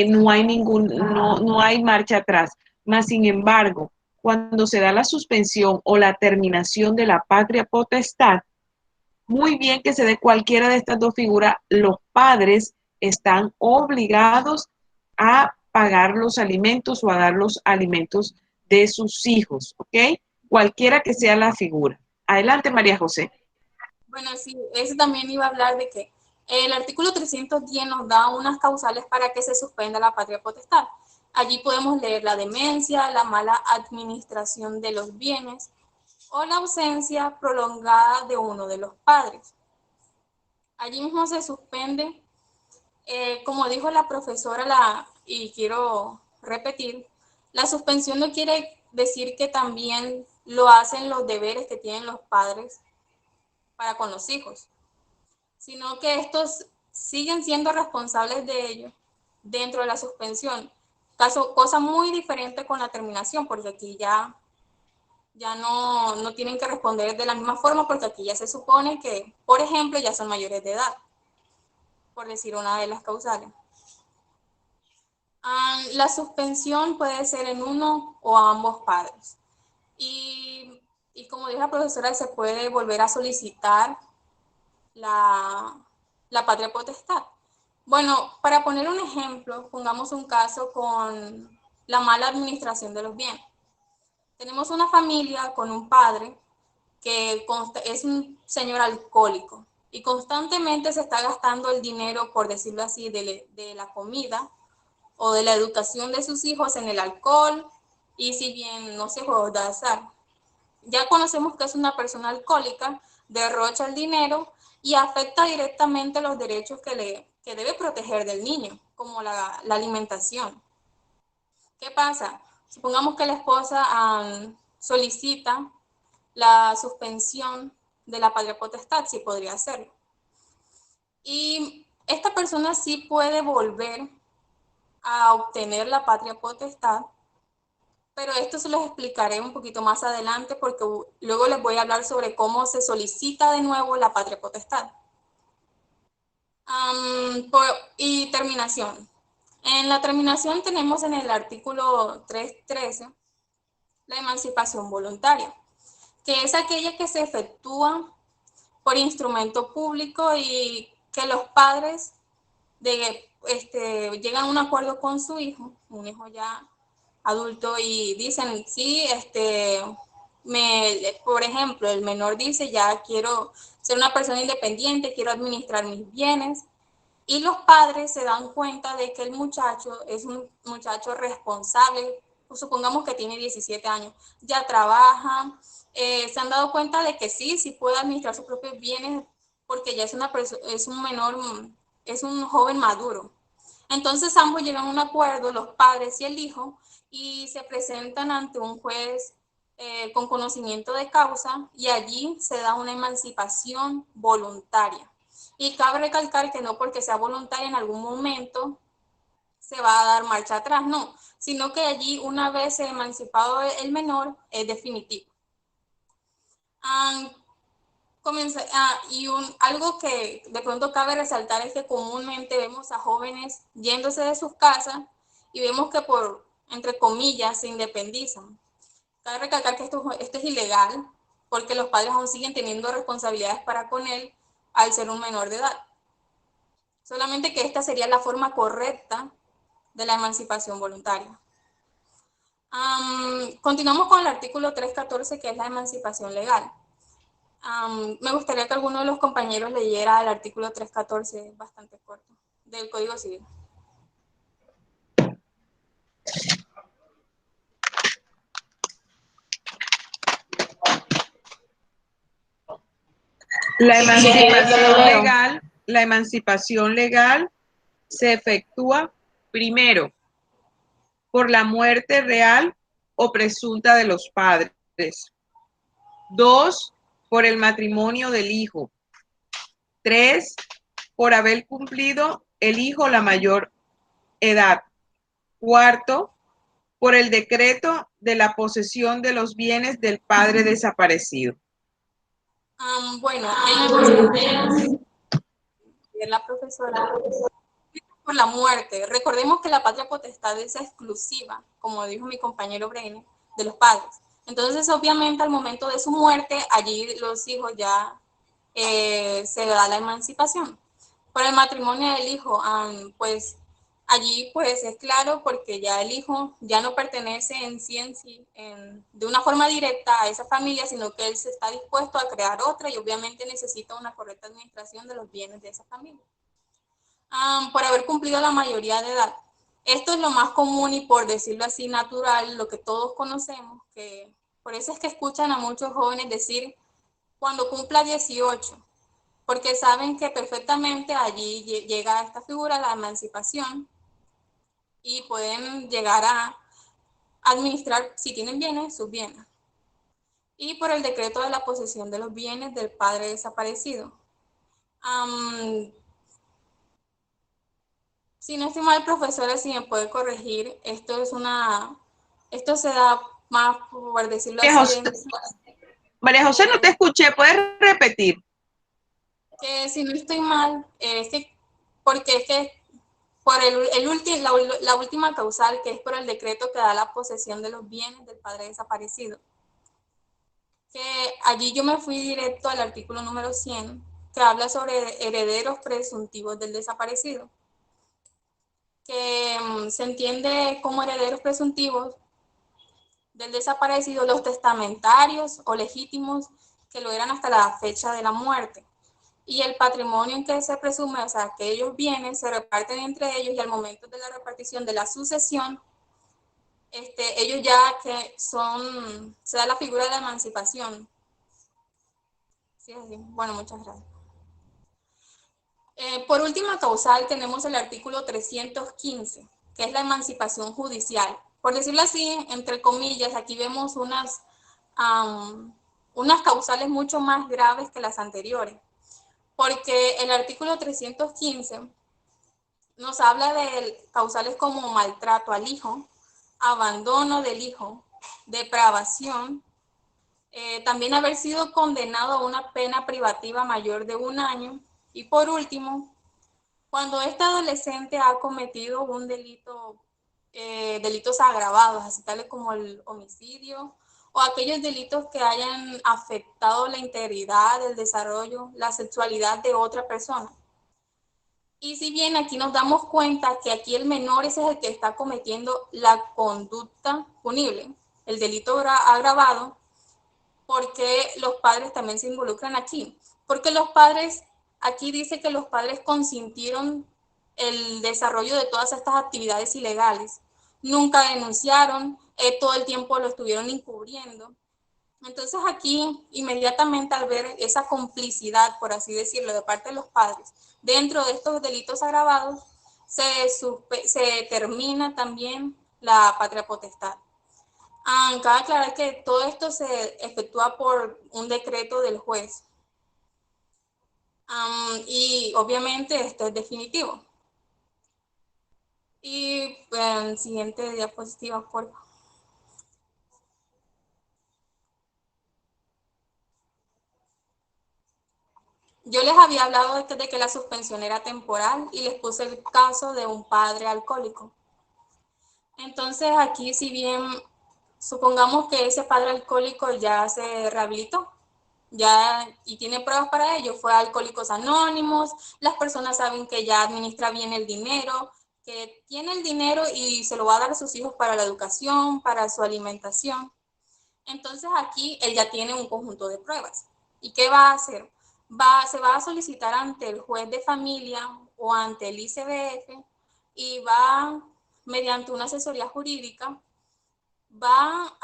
no hay marcha atrás. Mas, sin embargo, cuando se da la suspensión o la terminación de la patria potestad, muy bien que se dé cualquiera de estas dos figuras, los padres están obligados a pagar los alimentos o a dar los alimentos de sus hijos, ¿ok? Cualquiera que sea la figura. Adelante, María José. Bueno, sí, eso también iba a hablar de que el artículo 310 nos da unas causales para que se suspenda la patria potestad. Allí podemos leer la demencia, la mala administración de los bienes o la ausencia prolongada de uno de los padres. Allí mismo se suspende, como dijo la profesora, y quiero repetir, la suspensión no quiere decir que también lo hacen los deberes que tienen los padres para con los hijos, sino que estos siguen siendo responsables de ello dentro de la suspensión. Cosa muy diferente con la terminación, porque aquí ya no tienen que responder de la misma forma, porque aquí ya se supone que, por ejemplo, ya son mayores de edad, por decir una de las causales. La suspensión puede ser en uno o a ambos padres. Y como dijo la profesora, se puede volver a solicitar la patria potestad. Bueno, para poner un ejemplo, pongamos un caso con la mala administración de los bienes. Tenemos una familia con un padre que es un señor alcohólico y constantemente se está gastando el dinero, por decirlo así, de la comida o de la educación de sus hijos en el alcohol, y si bien no se juegos de azar. Ya conocemos que es una persona alcohólica, derrocha el dinero y afecta directamente los derechos que debe proteger del niño, como la alimentación. ¿Qué pasa? Supongamos que la esposa solicita la suspensión de la patria potestad, sí podría hacerlo. Y esta persona sí puede volver a obtener la patria potestad, pero esto se los explicaré un poquito más adelante, porque luego les voy a hablar sobre cómo se solicita de nuevo la patria potestad. Y terminación. En la terminación tenemos en el artículo 3.13 la emancipación voluntaria, que es aquella que se efectúa por instrumento público y que los padres llegan a un acuerdo con su hijo, un hijo ya adulto, y dicen, sí, por ejemplo, el menor dice, ya quiero ser una persona independiente, quiero administrar mis bienes, y los padres se dan cuenta de que el muchacho es un muchacho responsable, pues supongamos que tiene 17 años, ya trabaja, se han dado cuenta de que sí puede administrar sus propios bienes, porque ya es un menor, es un joven maduro. Entonces ambos llegan a un acuerdo, los padres y el hijo, y se presentan ante un juez con conocimiento de causa, y allí se da una emancipación voluntaria. Y cabe recalcar que no porque sea voluntaria en algún momento se va a dar marcha atrás, no, sino que allí, una vez emancipado el menor, es definitivo. Algo que de pronto cabe resaltar es que comúnmente vemos a jóvenes yéndose de sus casas y vemos que por, entre comillas, se independizan. Cabe recalcar que esto es ilegal, porque los padres aún siguen teniendo responsabilidades para con él al ser un menor de edad. Solamente que esta sería la forma correcta de la emancipación voluntaria. Continuamos con el artículo 3.14, que es la emancipación legal. Me gustaría que alguno de los compañeros leyera el artículo 3.14, es bastante corto, del Código Civil. La emancipación legal se efectúa primero por la muerte real o presunta de los padres. 2, por el matrimonio del hijo. 3, por haber cumplido el hijo la mayor edad. 4, por el decreto de la posesión de los bienes del padre desaparecido. La profesora, por la muerte. Recordemos que la patria potestad es exclusiva, como dijo mi compañero Breine, de los padres. Entonces, obviamente, al momento de su muerte, allí los hijos ya se da la emancipación. Por el matrimonio del hijo, pues allí pues es claro, porque ya el hijo ya no pertenece en sí de una forma directa a esa familia, sino que él se está dispuesto a crear otra y obviamente necesita una correcta administración de los bienes de esa familia. Por haber cumplido la mayoría de edad. Esto es lo más común y, por decirlo así, natural, lo que todos conocemos, que por eso es que escuchan a muchos jóvenes decir cuando cumpla 18, porque saben que perfectamente allí llega esta figura, la emancipación, y pueden llegar a administrar, si tienen bienes, sus bienes. Y por el decreto de la posesión de los bienes del padre desaparecido. Si no estoy mal, profesora, si me puede corregir, esto se da más, por decirlo así, María José, no te escuché, ¿puedes repetir? Que si no estoy mal, porque es que por la última causal, que es por el decreto que da la posesión de los bienes del padre desaparecido, que allí yo me fui directo al artículo número 100, que habla sobre herederos presuntivos del desaparecido, que se entiende como herederos presuntivos del desaparecido los testamentarios o legítimos que lo eran hasta la fecha de la muerte. Y el patrimonio en que se presume, o sea, que ellos bienes se reparten entre ellos, y al momento de la repartición de la sucesión, ellos ya que se da la figura de la emancipación. Sí, así. Bueno, muchas gracias. Por última causal tenemos el artículo 315, que es la emancipación judicial. Por decirlo así, entre comillas, aquí vemos unas causales mucho más graves que las anteriores, porque el artículo 315 nos habla de causales como maltrato al hijo, abandono del hijo, depravación, también haber sido condenado a una pena privativa mayor de 1 año, y por último, cuando este adolescente ha cometido un delito, delitos agravados, así tales como el homicidio o aquellos delitos que hayan afectado la integridad, el desarrollo, la sexualidad de otra persona. Y si bien aquí nos damos cuenta que aquí el menor es el que está cometiendo la conducta punible, el delito agravado, porque los padres también se involucran aquí. Porque los padres, aquí dice que los padres consintieron el desarrollo de todas estas actividades ilegales. Nunca denunciaron, todo el tiempo lo estuvieron encubriendo. Entonces aquí, inmediatamente al ver esa complicidad, por así decirlo, de parte de los padres, dentro de estos delitos agravados, se termina también la patria potestad. Cabe aclarar que todo esto se efectúa por un decreto del juez. Y obviamente esto es definitivo. Y siguiente diapositiva, por favor. Yo les había hablado de que la suspensión era temporal y les puse el caso de un padre alcohólico. Entonces aquí, si bien supongamos que ese padre alcohólico ya se rehabilitó, y tiene pruebas para ello, fue a Alcohólicos Anónimos, las personas saben que ya administra bien el dinero, que tiene el dinero y se lo va a dar a sus hijos para la educación, para su alimentación. Entonces aquí él ya tiene un conjunto de pruebas. ¿Y qué va a hacer? Se va a solicitar ante el juez de familia o ante el ICBF, y va, mediante una asesoría jurídica, va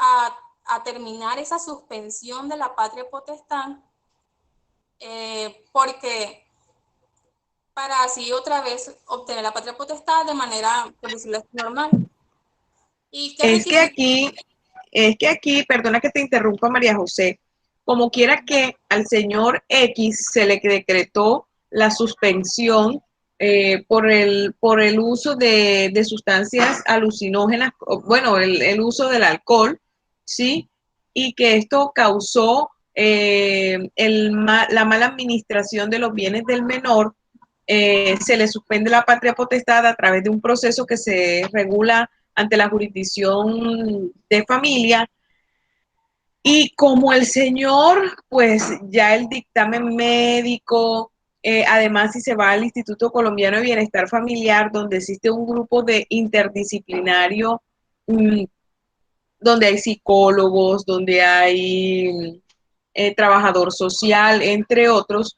a terminar esa suspensión de la patria potestad, porque para así otra vez obtener la patria potestad de manera, por decirlo así, normal. ¿Y qué es que aquí, perdona que te interrumpa, María José, como quiera que al señor X se le decretó la suspensión por el uso de sustancias alucinógenas, bueno, el uso del alcohol, ¿sí? Y que esto causó la mala administración de los bienes del menor. Se le suspende la patria potestad a través de un proceso que se regula ante la jurisdicción de familia. Y como el señor, pues ya el dictamen médico, además si se va al Instituto Colombiano de Bienestar Familiar, donde existe un grupo de interdisciplinario, donde hay psicólogos, donde hay trabajador social, entre otros,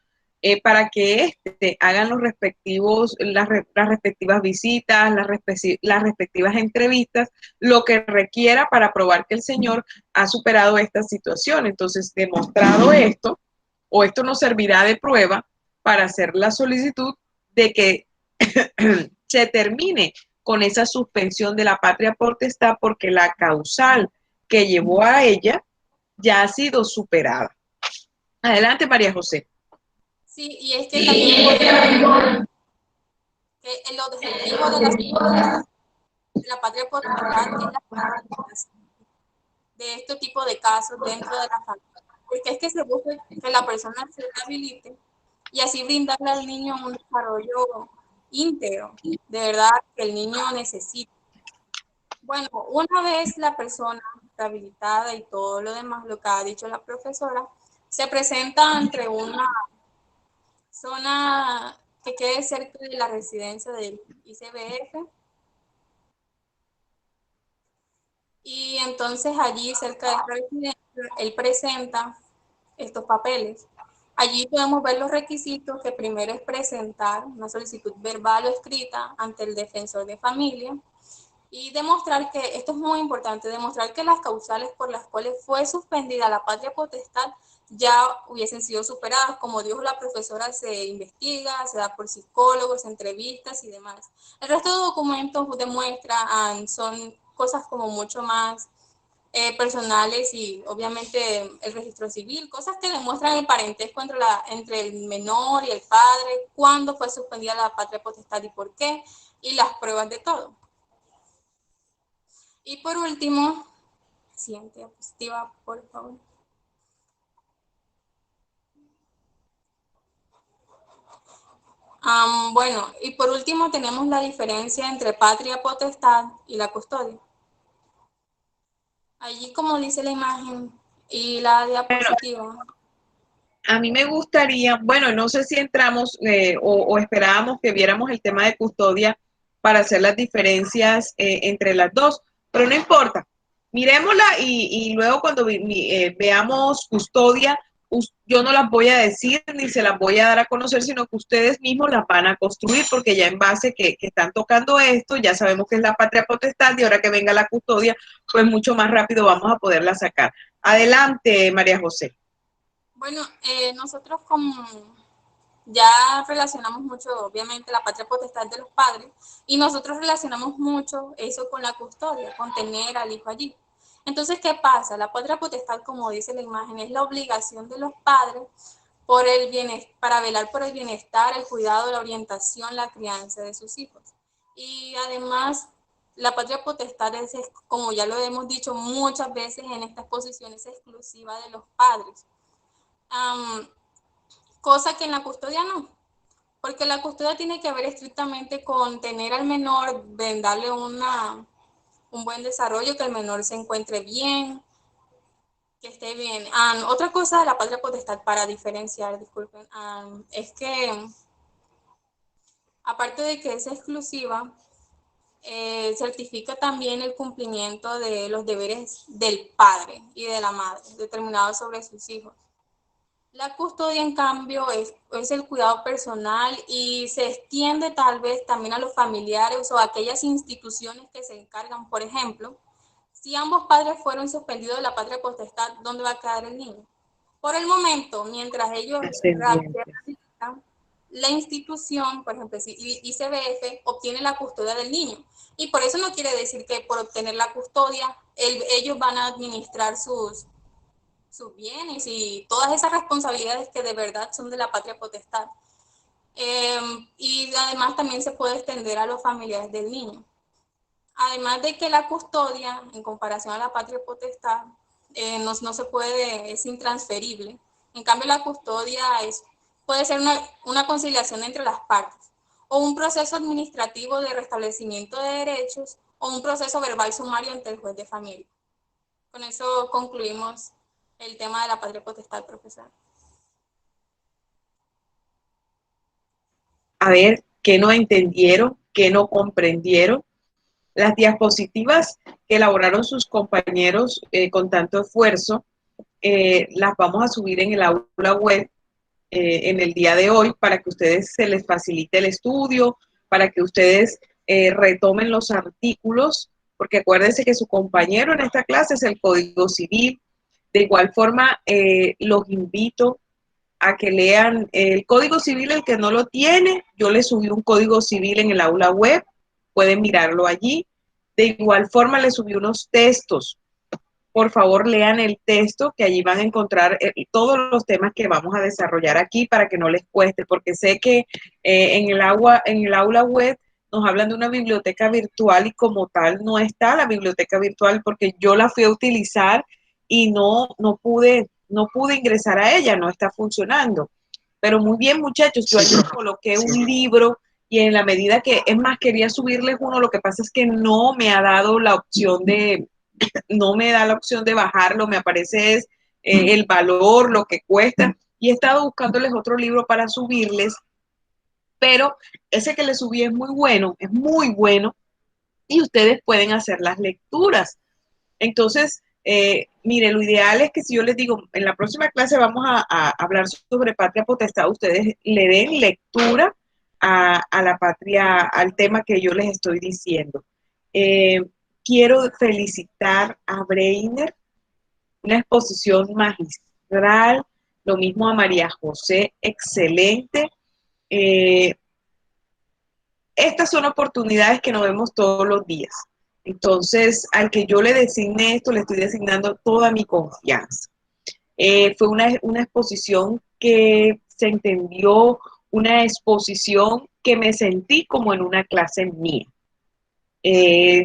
para que hagan los respectivos, las respectivas visitas, las respectivas entrevistas, lo que requiera para probar que el señor ha superado esta situación. Entonces, demostrado esto, o esto nos servirá de prueba para hacer la solicitud de que se termine con esa suspensión de la patria potestad, porque la causal que llevó a ella ya ha sido superada. Adelante, María José. Sí, y es que también podemos que el objetivo de la patria potestad es la de este tipo de casos dentro de la familia, porque es que se busca que la persona se rehabilite y así brindarle al niño un desarrollo íntegro, de verdad, que el niño necesita. Bueno, una vez la persona rehabilitada y todo lo demás, lo que ha dicho la profesora, se presenta entre una zona que quede cerca de la residencia del ICBF, y entonces allí cerca de la residencia él presenta estos papeles. Allí podemos ver los requisitos, que primero es presentar una solicitud verbal o escrita ante el defensor de familia y demostrar que, esto es muy importante, demostrar que las causales por las cuales fue suspendida la patria potestad ya hubiesen sido superadas. Como dijo la profesora, se investiga, se da por psicólogos, entrevistas y demás. El resto de documentos demuestran, son cosas como mucho más personales y obviamente el registro civil, cosas que demuestran el parentesco entre el menor y el padre, cuándo fue suspendida la patria potestad y por qué, y las pruebas de todo. Y por último, siguiente diapositiva, por favor. Bueno, y por último tenemos la diferencia entre patria potestad y la custodia. Allí, como dice la imagen y la diapositiva. A mí me gustaría, bueno, no sé si entramos o esperábamos que viéramos el tema de custodia para hacer las diferencias entre las dos, pero no importa. Mirémosla y luego cuando veamos custodia, yo no las voy a decir ni se las voy a dar a conocer, sino que ustedes mismos las van a construir, porque ya en base que están tocando esto, ya sabemos que es la patria potestad, y ahora que venga la custodia, pues mucho más rápido vamos a poderla sacar. Adelante, María José. Bueno, nosotros como ya relacionamos mucho, obviamente, la patria potestad de los padres, y nosotros relacionamos mucho eso con la custodia, con tener al hijo allí. Entonces, ¿qué pasa? La patria potestad, como dice la imagen, es la obligación de los padres por el bienestar, para velar por el bienestar, el cuidado, la orientación, la crianza de sus hijos. Y además, la patria potestad es, como ya lo hemos dicho muchas veces en estas posiciones, exclusiva de los padres. Cosa que en la custodia no, porque la custodia tiene que ver estrictamente con tener al menor, darle un buen desarrollo, que el menor se encuentre bien, que esté bien. Otra cosa de la patria potestad, para diferenciar, disculpen, es que aparte de que es exclusiva, certifica también el cumplimiento de los deberes del padre y de la madre, determinados sobre sus hijos. La custodia, en cambio, es el cuidado personal y se extiende tal vez también a los familiares o a aquellas instituciones que se encargan. Por ejemplo, si ambos padres fueron suspendidos de la patria potestad, ¿dónde va a quedar el niño? Por el momento, mientras ellos rehabilitan, la institución, por ejemplo, ICBF, obtiene la custodia del niño. Y por eso no quiere decir que por obtener la custodia, ellos van a administrar sus bienes y todas esas responsabilidades que de verdad son de la patria potestad. Y además también se puede extender a los familiares del niño. Además de que la custodia, en comparación a la patria potestad, no se puede, es intransferible. En cambio, la custodia puede ser una conciliación entre las partes, o un proceso administrativo de restablecimiento de derechos, o un proceso verbal sumario ante el juez de familia. Con eso concluimos el tema de la patria potestad, profesor. A ver, ¿qué no entendieron? ¿Qué no comprendieron? Las diapositivas que elaboraron sus compañeros con tanto esfuerzo, las vamos a subir en el aula web en el día de hoy para que ustedes se les facilite el estudio, para que ustedes retomen los artículos, porque acuérdense que su compañero en esta clase es el Código Civil. De igual forma, los invito a que lean el Código Civil. El que no lo tiene, yo les subí un Código Civil en el aula web, pueden mirarlo allí. De igual forma, les subí unos textos. Por favor, lean el texto, que allí van a encontrar todos los temas que vamos a desarrollar aquí para que no les cueste, porque sé que en el aula web nos hablan de una biblioteca virtual y como tal no está la biblioteca virtual, porque yo la fui a utilizar y no pude ingresar a ella, no está funcionando. Pero muy bien, muchachos, yo allí coloqué un libro y en la medida que, es más, quería subirles uno, lo que pasa es que no me ha dado la opción de, no me da la opción de bajarlo, me aparece el valor, lo que cuesta, y he estado buscándoles otro libro para subirles, pero ese que les subí es muy bueno, y ustedes pueden hacer las lecturas. Entonces, mire, lo ideal es que si yo les digo, en la próxima clase vamos a hablar sobre patria potestad, ustedes le den lectura a la patria, al tema que yo les estoy diciendo. Quiero felicitar a Breiner, una exposición magistral, lo mismo a María José, excelente. Estas son oportunidades que no vemos todos los días. Entonces, al que yo le designe esto, le estoy designando toda mi confianza. Fue una exposición que se entendió, una exposición que me sentí como en una clase mía.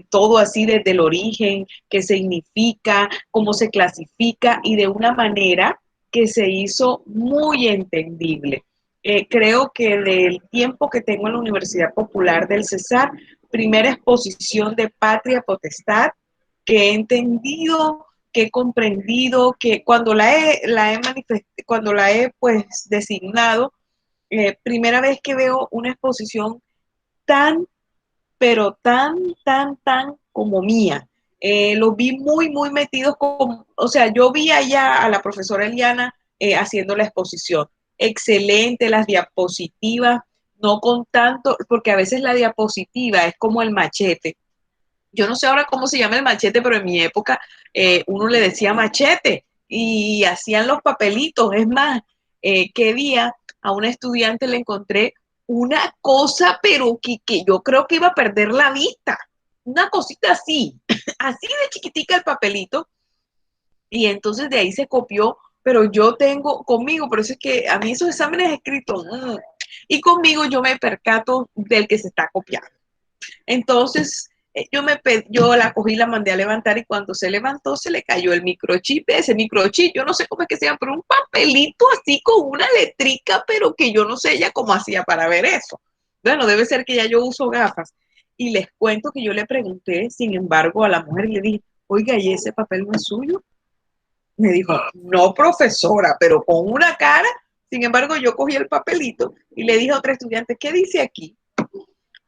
Todo así desde el origen, qué significa, cómo se clasifica y de una manera que se hizo muy entendible. Creo que del tiempo que tengo en la Universidad Popular del Cesar, primera exposición de patria potestad que he entendido, que he comprendido, que cuando la he pues designado, primera vez que veo una exposición pero tan como mía. Los vi muy metidos o sea, yo vi allá a la profesora Eliana haciendo la exposición. Excelente, las diapositivas, no con tanto, porque a veces la diapositiva es como el machete. Yo no sé ahora cómo se llama el machete, pero en mi época uno le decía machete y hacían los papelitos. Es más, qué día a una estudiante le encontré una cosa, pero que yo creo que iba a perder la vista. Una cosita así, así de chiquitica el papelito. Y entonces de ahí se copió, pero yo tengo conmigo, por eso es que a mí esos exámenes escritos, y conmigo yo me percato del que se está copiando. Entonces, yo la cogí, la mandé a levantar y cuando se levantó se le cayó el microchip, ese microchip, yo no sé cómo es que se llama, pero un papelito así con una letrica, pero que yo no sé ella cómo hacía para ver eso. Bueno, debe ser que ya yo uso gafas. Y les cuento que yo le pregunté, sin embargo, a la mujer y le dije, oiga, ¿y ese papel no es suyo? Me dijo, no, profesora, pero con una cara. Sin embargo, yo cogí el papelito y le dije a otra estudiante, ¿qué dice aquí?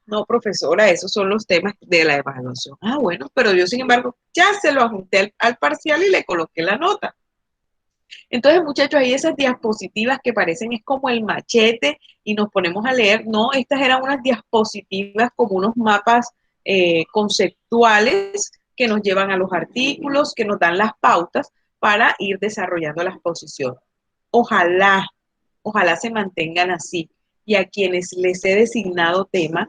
No, profesora, esos son los temas de la evaluación. Ah, bueno, pero yo, sin embargo, ya se lo ajusté al parcial y le coloqué la nota. Entonces, muchachos, hay esas diapositivas que parecen es como el machete y nos ponemos a leer. No, estas eran unas diapositivas como unos mapas conceptuales que nos llevan a los artículos, que nos dan las pautas para ir desarrollando la exposición. Ojalá se mantengan así. Y a quienes les he designado tema,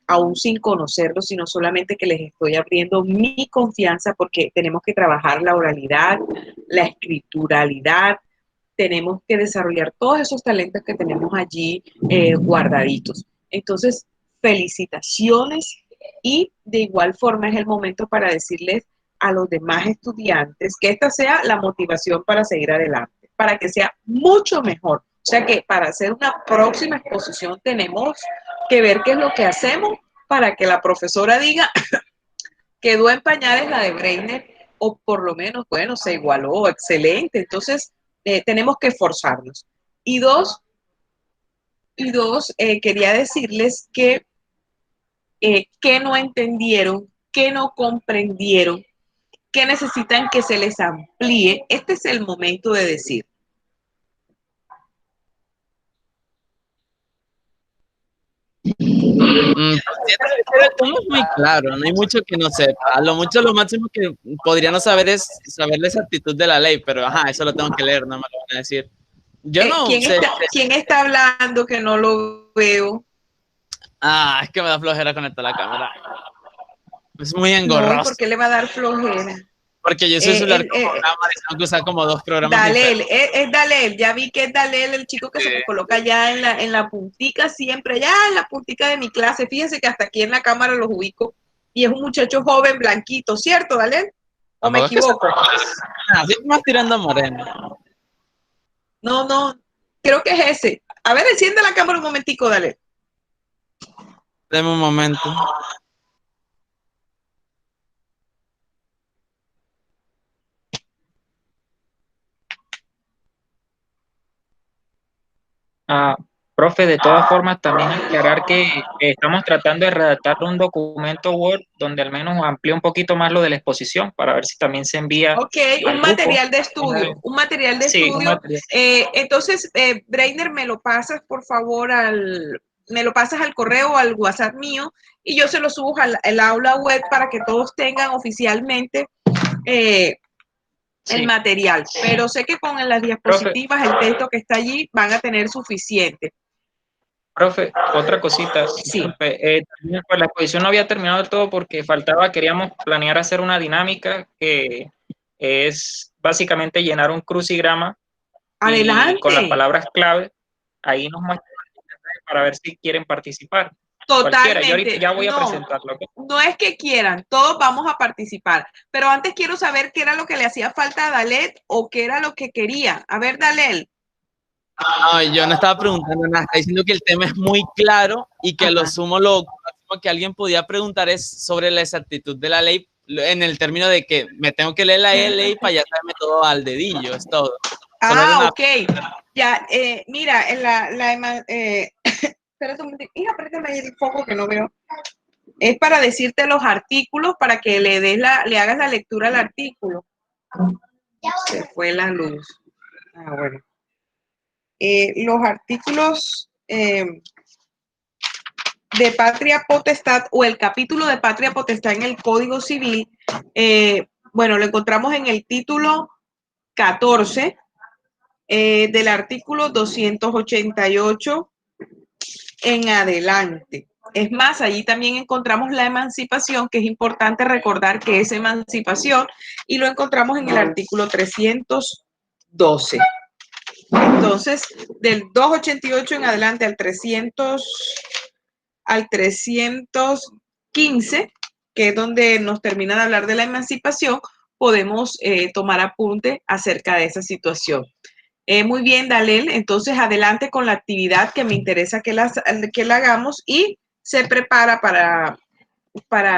aún sin conocerlos, sino solamente que les estoy abriendo mi confianza porque tenemos que trabajar la oralidad, la escrituralidad, tenemos que desarrollar todos esos talentos que tenemos allí guardaditos. Entonces, felicitaciones y de igual forma es el momento para decirles a los demás estudiantes que esta sea la motivación para seguir adelante, para que sea mucho mejor. O sea que para hacer una próxima exposición tenemos que ver qué es lo que hacemos para que la profesora diga quedó en pañales la de Breiner o por lo menos, bueno, se igualó, excelente. Entonces, tenemos que esforzarnos. Y dos, quería decirles que no entendieron, que no comprendieron, que necesitan que se les amplíe. Este es el momento de decir. Pero el tema es muy claro, no hay mucho que no sepa. Lo máximo que podría no saber es saber la exactitud de la ley, pero ajá, eso lo tengo que leer, no me lo van a decir. Yo no sé. ¿Quién está hablando que no lo veo? Es que me da flojera conectar la cámara. Es muy engorroso. No, ¿por qué le va a dar flojera? Porque yo soy celular con cámara y tengo que usar como 2 programas Dalel, diferentes. es Dalel, ya vi que es Dalel, el chico que se me coloca ya en la puntica siempre, ya en la puntica de mi clase. Fíjense que hasta aquí en la cámara los ubico. Y es un muchacho joven, blanquito, ¿cierto, Dalel? ¿O me equivoco? Así más tirando a moreno. No, creo que es ese. A ver, enciende la cámara un momentico, Dalel. Deme un momento. Profe, de todas formas, también aclarar que estamos tratando de redactar un documento Word donde al menos amplíe un poquito más lo de la exposición para ver si también se envía. Ok, un material de estudio, un material de Sí, estudio. un material. Entonces, Breiner, me lo pasas, por favor, me lo pasas al correo o al WhatsApp mío y yo se lo subo al aula web para que todos tengan oficialmente el material. Pero sé que con las diapositivas, el texto que está allí, van a tener suficiente. Profe, otra cosita. Sí. Pues la exposición no había terminado del todo porque queríamos planear hacer una dinámica que es básicamente llenar un crucigrama. Adelante. Y con las palabras clave, ahí nos muestran para ver si quieren participar. Totalmente. Yo ahorita ya voy a presentarlo. ¿Okay? No es que quieran, todos vamos a participar. Pero antes quiero saber qué era lo que le hacía falta a Dalet o qué era lo que quería. A ver, Dalel. No, yo no estaba preguntando nada, estaba diciendo que el tema es muy claro y que lo máximo que alguien podía preguntar es sobre la exactitud de la ley en el término de que me tengo que leer la ley para ya saberme todo al dedillo, es todo. Ok. Ya, mira, espérate un momento. Hija, préstame ahí el foco que no veo. Es para decirte los artículos para que le hagas la lectura al artículo. Se fue la luz. Bueno. Los artículos de patria potestad o el capítulo de patria potestad en el Código Civil, bueno, lo encontramos en el título 14 del artículo 288 en adelante. Es más, allí también encontramos la emancipación, que es importante recordar que es emancipación, y lo encontramos en el artículo 312. Entonces, del 288 en adelante al 315, que es donde nos termina de hablar de la emancipación, podemos tomar apunte acerca de esa situación. Muy bien, Dalel. Entonces, adelante con la actividad que me interesa que la hagamos y se prepara para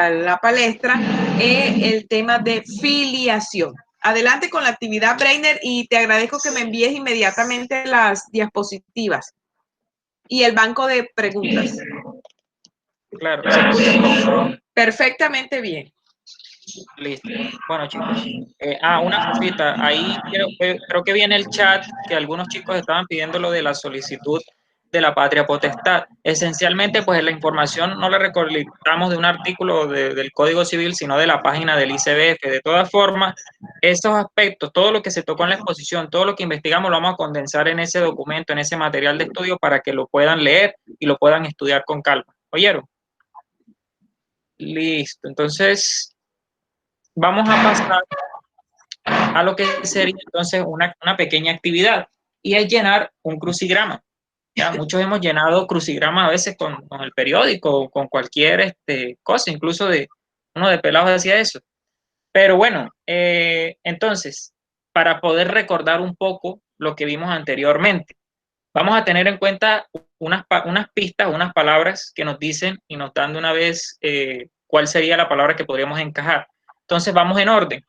la palestra el tema de filiación. Adelante con la actividad, Breiner, y te agradezco que me envíes inmediatamente las diapositivas y el banco de preguntas. Claro, ¿se escucha? Perfectamente bien. Listo. Bueno, chicos. Una cosita. Ahí creo que viene el chat que algunos chicos estaban pidiendo lo de la solicitud de la patria potestad. Esencialmente, pues la información no la recolectamos de un artículo del Código Civil, sino de la página del ICBF. De todas formas, esos aspectos, todo lo que se tocó en la exposición, todo lo que investigamos, lo vamos a condensar en ese documento, en ese material de estudio para que lo puedan leer y lo puedan estudiar con calma. ¿Oyeron? Listo. Entonces, vamos a pasar a lo que sería entonces una pequeña actividad y es llenar un crucigrama. Ya muchos hemos llenado crucigramas a veces con el periódico o con cualquier cosa, incluso uno de pelados hacía eso. Pero bueno, entonces, para poder recordar un poco lo que vimos anteriormente, vamos a tener en cuenta unas pistas, unas palabras que nos dicen y nos dan de una vez cuál sería la palabra que podríamos encajar. Entonces vamos en orden.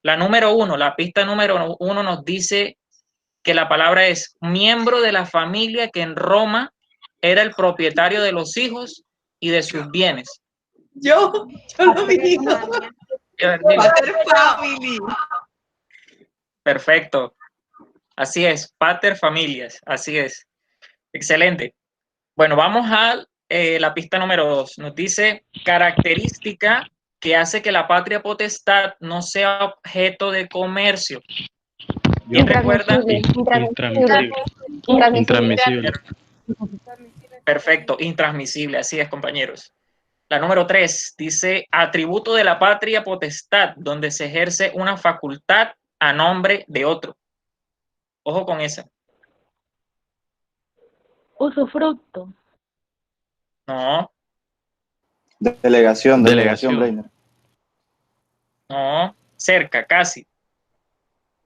La número 1, la pista número 1 nos dice que la palabra es miembro de la familia que en Roma era el propietario de los hijos y de sus bienes. Yo lo digo. Pater family. Perfecto. Así es, pater familias, así es. Excelente. Bueno, vamos a la pista número 2. Nos dice característica que hace que la patria potestad no sea objeto de comercio. ¿Quién recuerda? Intransmisible. Perfecto, intransmisible, así es, compañeros. La número 3 dice atributo de la patria potestad, donde se ejerce una facultad a nombre de otro. Ojo con esa. Usufructo. No, Delegación, Delegación. Breiner. no, cerca, casi.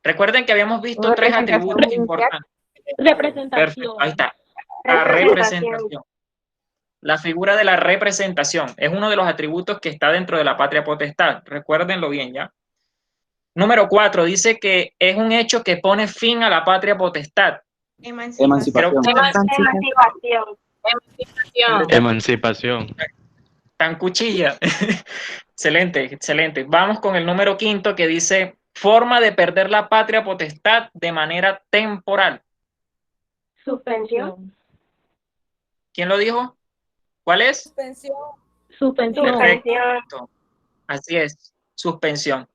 Recuerden que habíamos visto 3 atributos importantes. Representación. Perfecto, ahí está. La representación. La figura de la representación es uno de los atributos que está dentro de la patria potestad. Recuérdenlo bien, ¿ya? Número 4 dice que es un hecho que pone fin a la patria potestad. Emancipación. Emancipación. Tan cuchilla. Excelente, excelente. Vamos con el número 5 que dice forma de perder la patria potestad de manera temporal. Suspensión. ¿Quién lo dijo? ¿Cuál es? Suspensión. Perfecto. Así es, suspensión.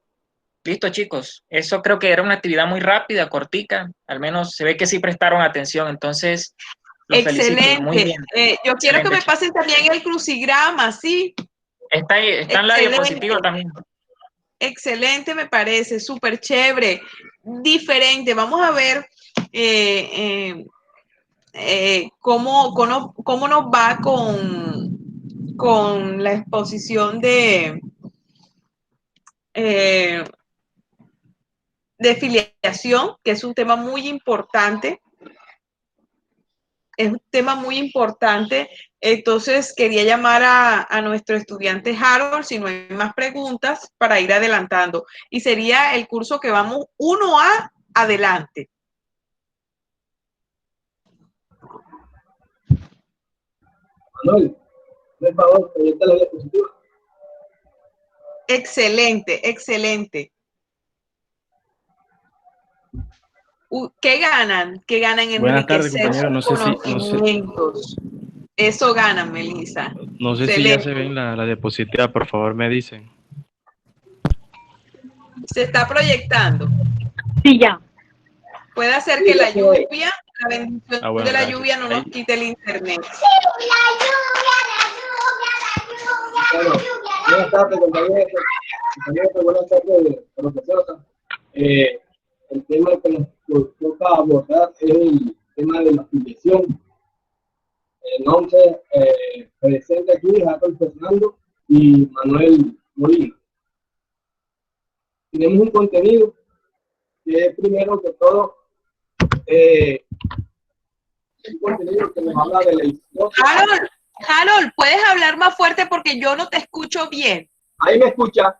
Listo, chicos. Eso creo que era una actividad muy rápida, cortica. Al menos se ve que sí prestaron atención. Entonces, los felicito. Muy bien. Yo quiero que me Excelente, pasen también el crucigrama, ¿sí? Está ahí, está en la diapositiva también. Excelente, me parece, súper chévere, diferente. Vamos a ver cómo nos va con la exposición de filiación, que es un tema muy importante. Es un tema muy importante. Entonces, quería llamar a nuestro estudiante Harold, si no hay más preguntas, para ir adelantando. Y sería el curso que vamos 1A adelante. Manuel, por favor, proyecta la diapositiva. Excelente, excelente. ¿Qué ganan? ¿Qué ganan? Buenas tardes, Enriquecer compañero. sus conocimientos. Eso ganan, Melissa. No sé si ya se ven la diapositiva, por favor me dicen. Se está proyectando. Sí, ya. Puede hacer que la lluvia, la bendición Bueno, de la gracias. lluvia no nos quite el internet. Bueno, buenas tardes, compañeros. Buenas tardes, profesora. El tema que nos toca abordar es el tema de la filiación. El nombre presente aquí es Harold Fernando y Manuel Molina. Tenemos un contenido que es primero que todo un contenido que nos habla de la historia. Harold, ¿puedes hablar más fuerte porque yo no te escucho bien? ¿Ahí me escucha?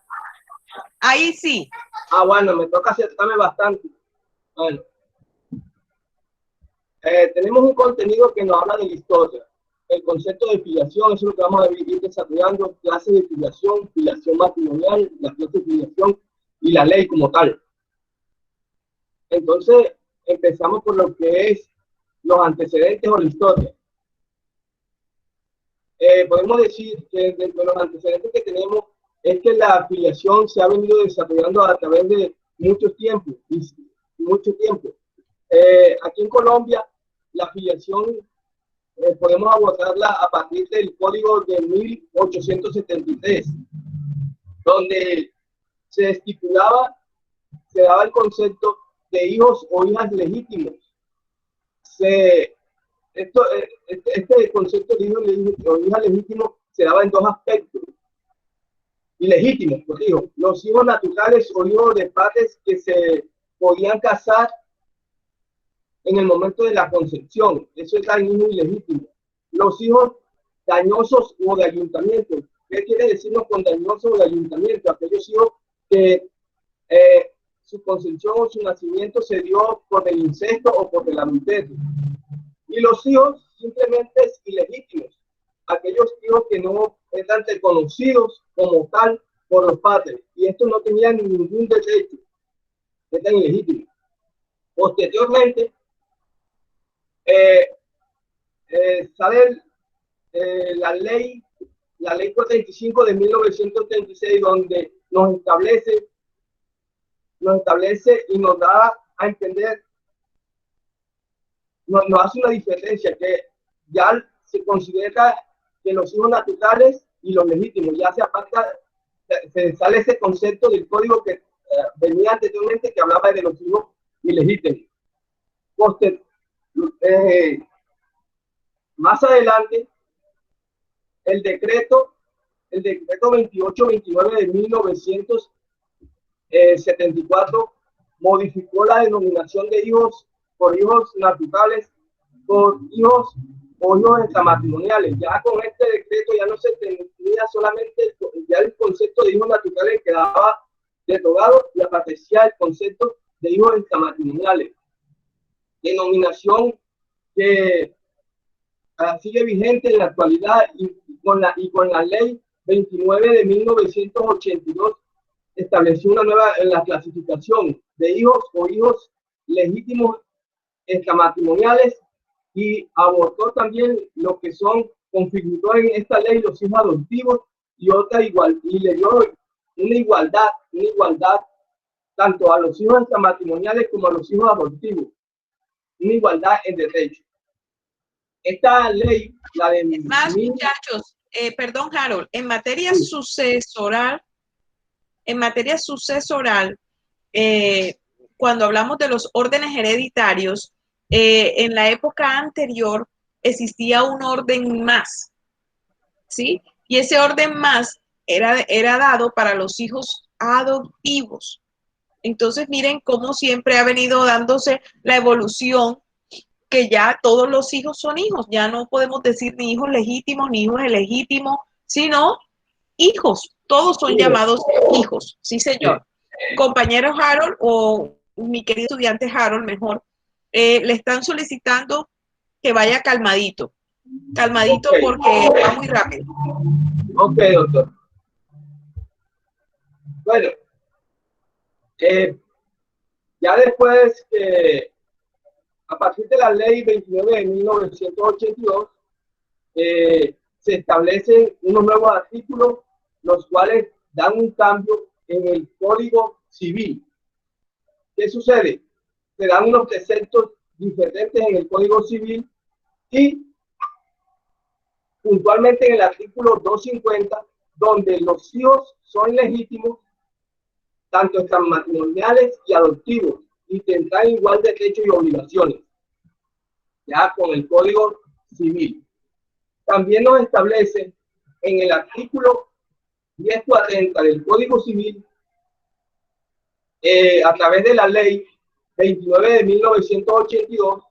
Ahí sí. Ah, bueno, me toca acercarme bastante. Bueno. Tenemos un contenido que nos habla de la historia. El concepto de filiación, eso es lo que vamos a ir desarrollando, clases de filiación, filiación matrimonial, la clase de filiación y la ley como tal. Entonces, empezamos por lo que es los antecedentes o la historia. Podemos decir que dentro de los antecedentes que tenemos es que la filiación se ha venido desarrollando a través de mucho tiempo. Aquí en Colombia, la filiación podemos abordarla a partir del Código de 1873, donde se estipulaba, se daba el concepto de hijos o hijas legítimos. Este concepto de hijo o hija legítimo se daba en dos aspectos. Ilegítimos, pues digo, los hijos naturales o hijos de padres que se podían casar en el momento de la concepción. Eso es el hijo ilegítimo. Los hijos dañosos o de ayuntamiento. ¿Qué quiere decirnos con dañosos o de ayuntamiento? Aquellos hijos que su concepción o su nacimiento se dio por el incesto o por el adulterio. Y los hijos simplemente ilegítimos. Aquellos hijos que no eran reconocidos como tal por los padres. Y estos no tenían ningún derecho. Eran ilegítimos. Posteriormente, sale la ley 435 de 1936, donde nos establece y nos da a entender, nos hace una diferencia, que ya se considera que los hijos naturales y los legítimos, ya se aparta, se sale ese concepto del código que venía anteriormente, que hablaba de los hijos ilegítimos. Más adelante, el decreto 2829 de 1974 modificó la denominación de hijos por hijos naturales, por hijos o hijos extramatrimoniales. Ya con este decreto ya no se tenía solamente, ya el concepto de hijos naturales quedaba derogado y aparecía el concepto de hijos extramatrimoniales. Denominación que sigue vigente en la actualidad y con la ley 29 de 1982 estableció una nueva en la clasificación de hijos o hijos legítimos extramatrimoniales y abordó también lo que son, configuró en esta ley los hijos adoptivos y otra igual, y le dio una igualdad tanto a los hijos extramatrimoniales como a los hijos adoptivos, una igualdad en derechos. Esta ley, la de muchachos, perdón, Harold, en materia sucesoral, cuando hablamos de los órdenes hereditarios, en la época anterior existía un orden más, ¿sí? Y ese orden más era dado para los hijos adoptivos. Entonces, miren cómo siempre ha venido dándose la evolución, que ya todos los hijos son hijos. Ya no podemos decir ni hijos legítimos ni hijos ilegítimos, sino hijos. Todos son llamados hijos. Sí, señor. Compañero Harold, o mi querido estudiante Harold, mejor, le están solicitando que vaya calmadito. Calmadito, okay, porque va muy rápido. Ok, doctor. Bueno, ya después que a partir de la ley 29 de 1982 se establecen unos nuevos artículos, los cuales dan un cambio en el Código Civil. ¿Qué sucede? Se dan unos preceptos diferentes en el Código Civil y puntualmente en el artículo 250, donde los hijos son legítimos, tanto extramatrimoniales y adoptivos, y tendrán igual derechos y obligaciones, ya con el Código Civil. También nos establece en el artículo 1040 del Código Civil, a través de la ley 29 de 1982,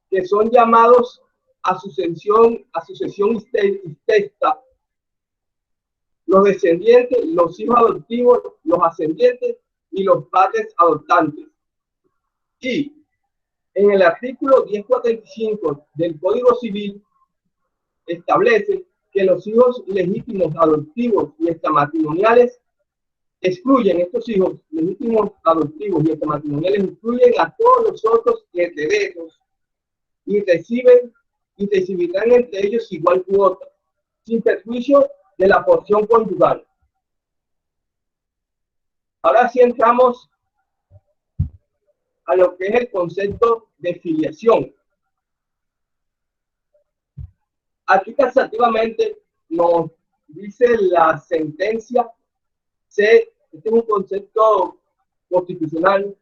que son llamados a sucesión intesta, los descendientes, los hijos adoptivos, los ascendientes y los padres adoptantes. Y en el artículo 1045 del Código Civil establece que los hijos legítimos adoptivos y extramatrimoniales excluyen, estos hijos legítimos adoptivos y extramatrimoniales excluyen a todos los otros herederos y recibirán entre ellos igual cuota, sin perjuicio de la porción conyugal. Ahora sí entramos a lo que es el concepto de filiación. Aquí taxativamente nos dice la sentencia C, este es un concepto constitucional,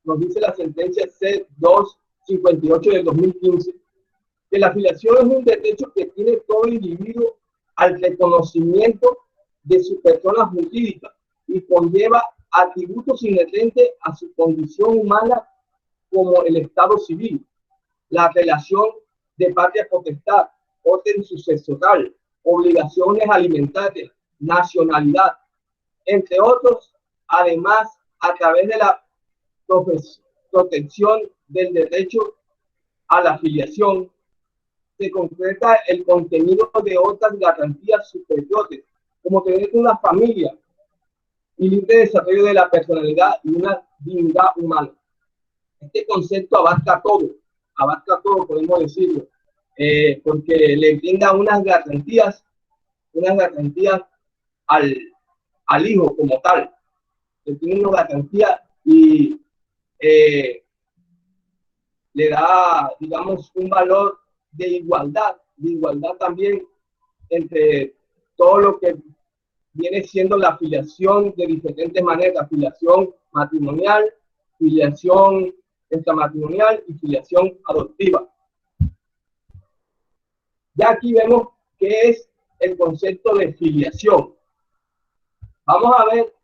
nos dice la sentencia C258 del 2015, que la filiación es un derecho que tiene todo individuo al reconocimiento de su persona jurídica y conlleva atributos inherentes a su condición humana, como el estado civil, la relación de patria potestad, orden sucesoral, obligaciones alimentarias, nacionalidad, entre otros. Además, a través de la protección del derecho a la filiación, se concreta el contenido de otras garantías superiores, como tener una familia y libre desarrollo de la personalidad y una dignidad humana. Este concepto abarca todo, podemos decirlo. porque le brinda unas garantías al hijo como tal. Le tiene una garantía y le da, digamos, un valor de igualdad también entre todo lo que viene siendo la filiación de diferentes maneras: filiación matrimonial, filiación extramatrimonial y filiación adoptiva. Ya aquí vemos qué es el concepto de filiación. Vamos a ver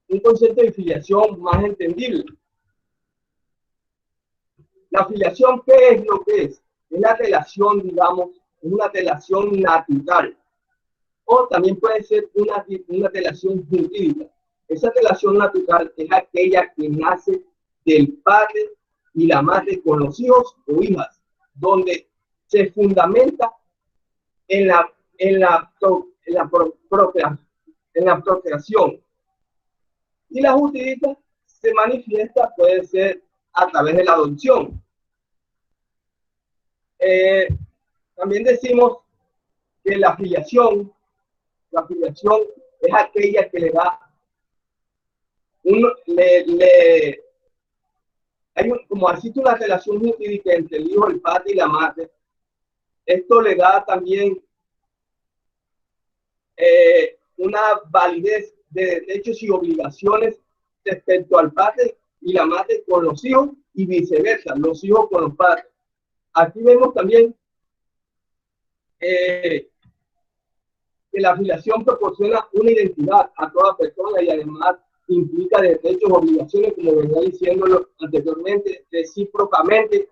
un concepto de filiación más entendible. La filiación, ¿qué es lo que es? Es la relación, digamos, es una relación natural. O también puede ser una relación jurídica. Esa relación natural es aquella que nace del padre y la madre con los hijos o hijas, donde se fundamenta en la procreación. Y la jurídica se manifiesta, puede ser a través de la adopción. También decimos que la filiación es aquella que le da como así una relación jurídica entre el hijo, el padre y la madre. Esto le da también una validez de derechos y obligaciones respecto al padre y la madre con los hijos y viceversa, los hijos con los padres. Aquí vemos también que la filiación proporciona una identidad a toda persona y además implica derechos y obligaciones, como venía diciéndolo anteriormente, recíprocamente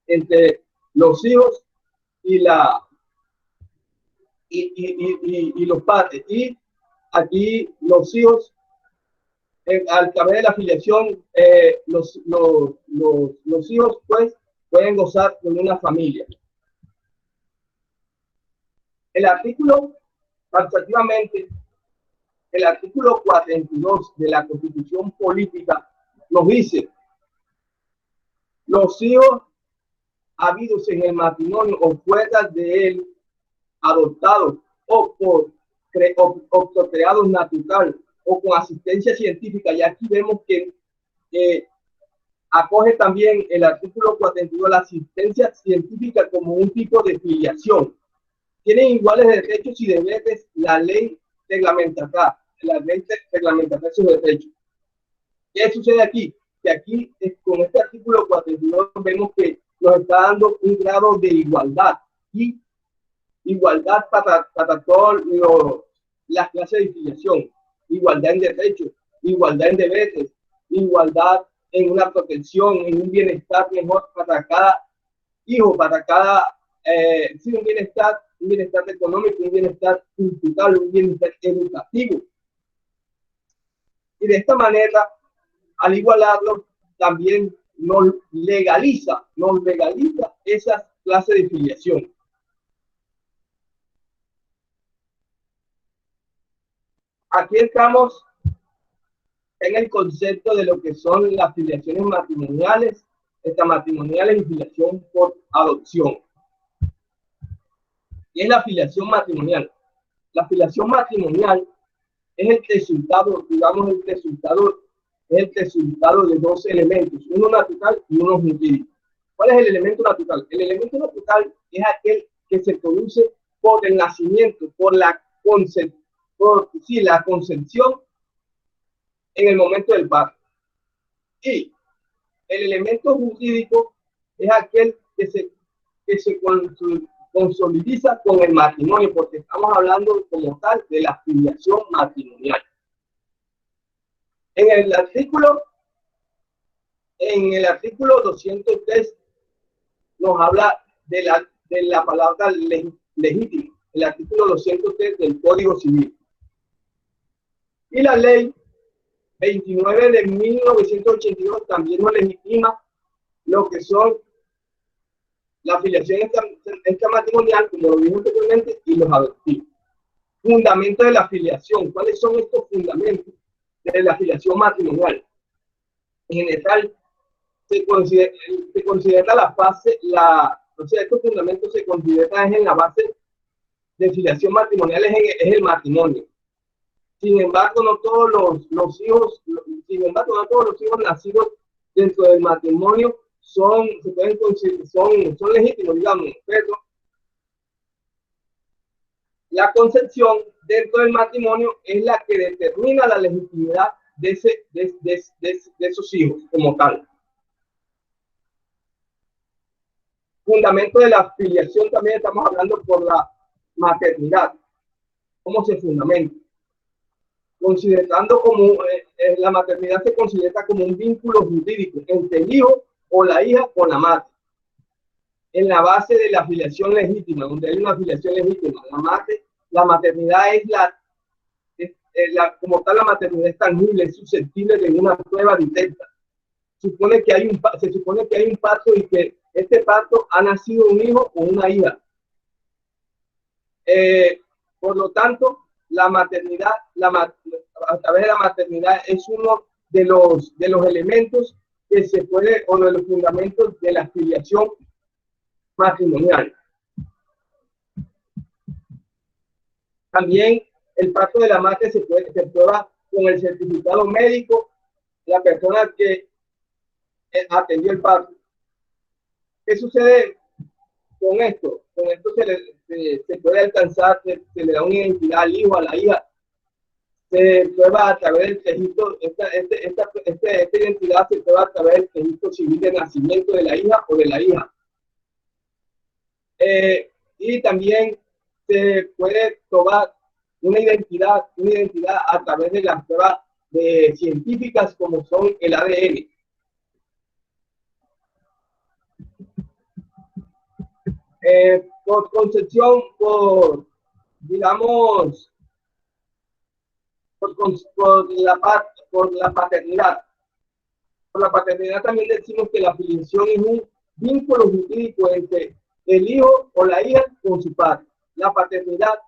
entre los hijos y los padres. Y aquí los hijos, a través de la filiación, los hijos pues pueden gozar de una familia. El artículo, taxativamente, el artículo 42 de la Constitución Política nos dice: los hijos habidos en el matrimonio o fuera de él, adoptados o procreados natural o con asistencia científica. Y aquí vemos que acoge también el artículo 42 la asistencia científica como un tipo de filiación. Tienen iguales derechos y deberes. La ley reglamentará sus derechos. ¿Qué sucede aquí? Que aquí, con este artículo 42, vemos que nos está dando un grado de igualdad, y igualdad para todas las clases de filiación, igualdad en derechos, igualdad en deberes, igualdad en una protección, en un bienestar mejor para cada hijo, para cada, un bienestar económico, un bienestar cultural, un bienestar educativo. Y de esta manera, al igualarlo, también nos legaliza esas clases de filiación. Aquí estamos en el concepto de lo que son las filiaciones matrimoniales, extramatrimoniales y filiación por adopción. ¿Qué es la filiación matrimonial? La filiación matrimonial es el resultado, digamos, es el resultado de dos elementos, uno natural y uno jurídico. ¿Cuál es el elemento natural? El elemento natural es aquel que se produce por el nacimiento, por la concepción en el momento del parto. Y el elemento jurídico es aquel que se consolidiza con el matrimonio, porque estamos hablando como tal de la filiación matrimonial. En el artículo 203 nos habla de la palabra legítimo, el artículo 203 del Código Civil. Y la ley 29 de 1982 también nos legitima lo que son la filiación extramatrimonial, como lo vimos anteriormente, y los adoptivos. Fundamentos de la filiación. ¿Cuáles son estos fundamentos de la filiación matrimonial? En general, se considera O sea, estos fundamentos se consideran en la base de filiación matrimonial es el matrimonio. Sin embargo, no todos los hijos nacidos dentro del matrimonio son legítimos, digamos, pero la concepción dentro del matrimonio es la que determina la legitimidad de esos hijos como tal. Fundamento de la filiación también estamos hablando por la maternidad. ¿Cómo se fundamenta? Considerando como la maternidad se considera como un vínculo jurídico entre el hijo o la hija con la madre. En la base de la filiación legítima, donde hay una filiación legítima, la maternidad como tal, la maternidad es tangible, es susceptible de una prueba directa. Se supone que hay un parto y que este parto ha nacido un hijo o una hija. Por lo tanto, la maternidad, a través de la maternidad, es uno de los elementos que se puede, o de los fundamentos de la filiación matrimonial. También el parto de la madre se prueba con el certificado médico de la persona que atendió el parto. ¿Qué sucede con esto? Con esto se puede alcanzar, se le da una identidad al hijo, a la hija. Se prueba a través del registro, esta identidad se prueba a través del registro civil de nacimiento de la hija o de la hija. Y también se puede probar una identidad a través de las pruebas científicas como son el ADN. Por concepción, por la paternidad. Por la paternidad también decimos que la filiación es un vínculo jurídico entre el hijo o la hija con su padre. La paternidad,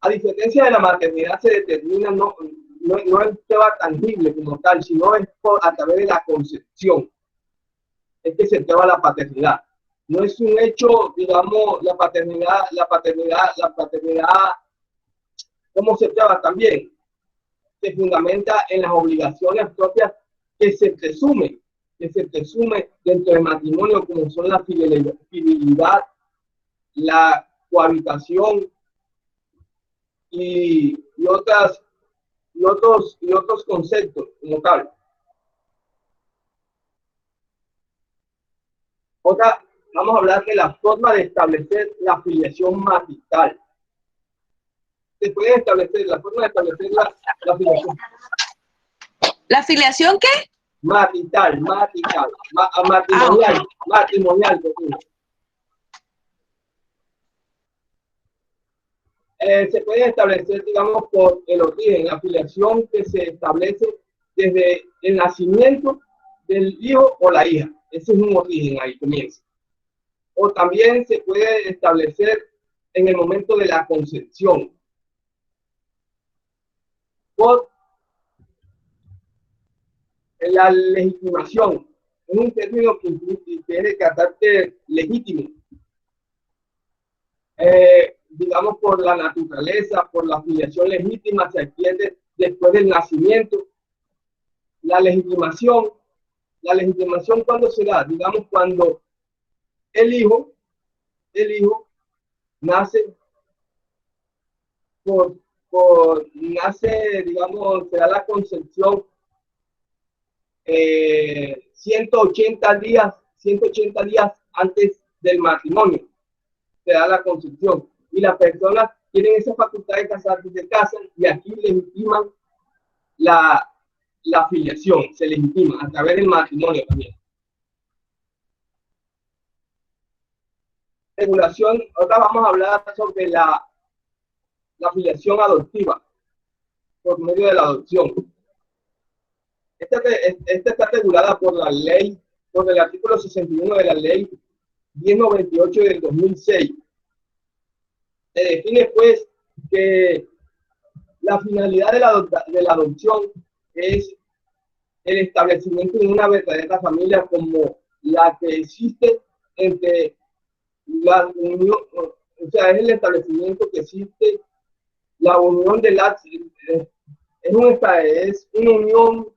a diferencia de la maternidad, se determina no es prueba tangible como tal, sino es a través de la concepción. Es que se prueba la paternidad. No es un hecho, digamos, la paternidad, ¿cómo se prueba también? Se fundamenta en las obligaciones propias que se presume dentro del matrimonio, como son la fidelidad, la cohabitación y otros conceptos como tal. Vamos a hablar de la forma de establecer la filiación marital. Se puede establecer la forma de establecer la filiación. ¿La filiación qué? Matrimonial. Se puede establecer, digamos, por el origen, la filiación que se establece desde el nacimiento del hijo o la hija. Ese es un origen, ahí comienza. O también se puede establecer en el momento de la concepción. Por la legitimación. Es un término que tiene carácter legítimo. Digamos, por la naturaleza, por la filiación legítima, se adquiere después del nacimiento. La legitimación, ¿cuándo se da? Digamos, cuando el hijo nace digamos, se da la concepción 180 días antes del matrimonio. Se da la concepción. Y las personas tienen esa facultad de casarse, se casan y aquí legitiman la filiación, se legitima a través del matrimonio también. Regulación, ahora vamos a hablar sobre la filiación adoptiva por medio de la adopción. Esta está regulada por la ley, por el artículo 61 de la ley 1098 del 2006. Se define pues que la finalidad de la adopción es el establecimiento de una verdadera familia como la que existe entre la unión, o sea, es el establecimiento que existe, la unión de las, es una unión,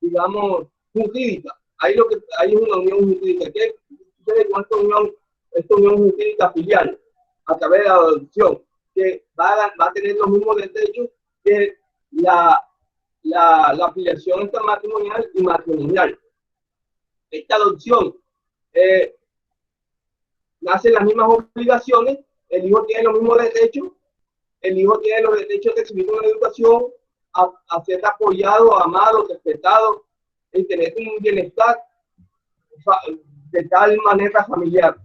digamos, jurídica. Ahí hay una unión jurídica. ¿Qué sucede con esta unión jurídica filial? A través de la adopción, que va a tener los mismos derechos que la afiliación extramatrimonial y matrimonial. Esta adopción nace las mismas obligaciones, el hijo tiene los mismos derechos, el hijo tiene los derechos de recibir una educación, a ser apoyado, amado, respetado, y tener un bienestar de tal manera familiar.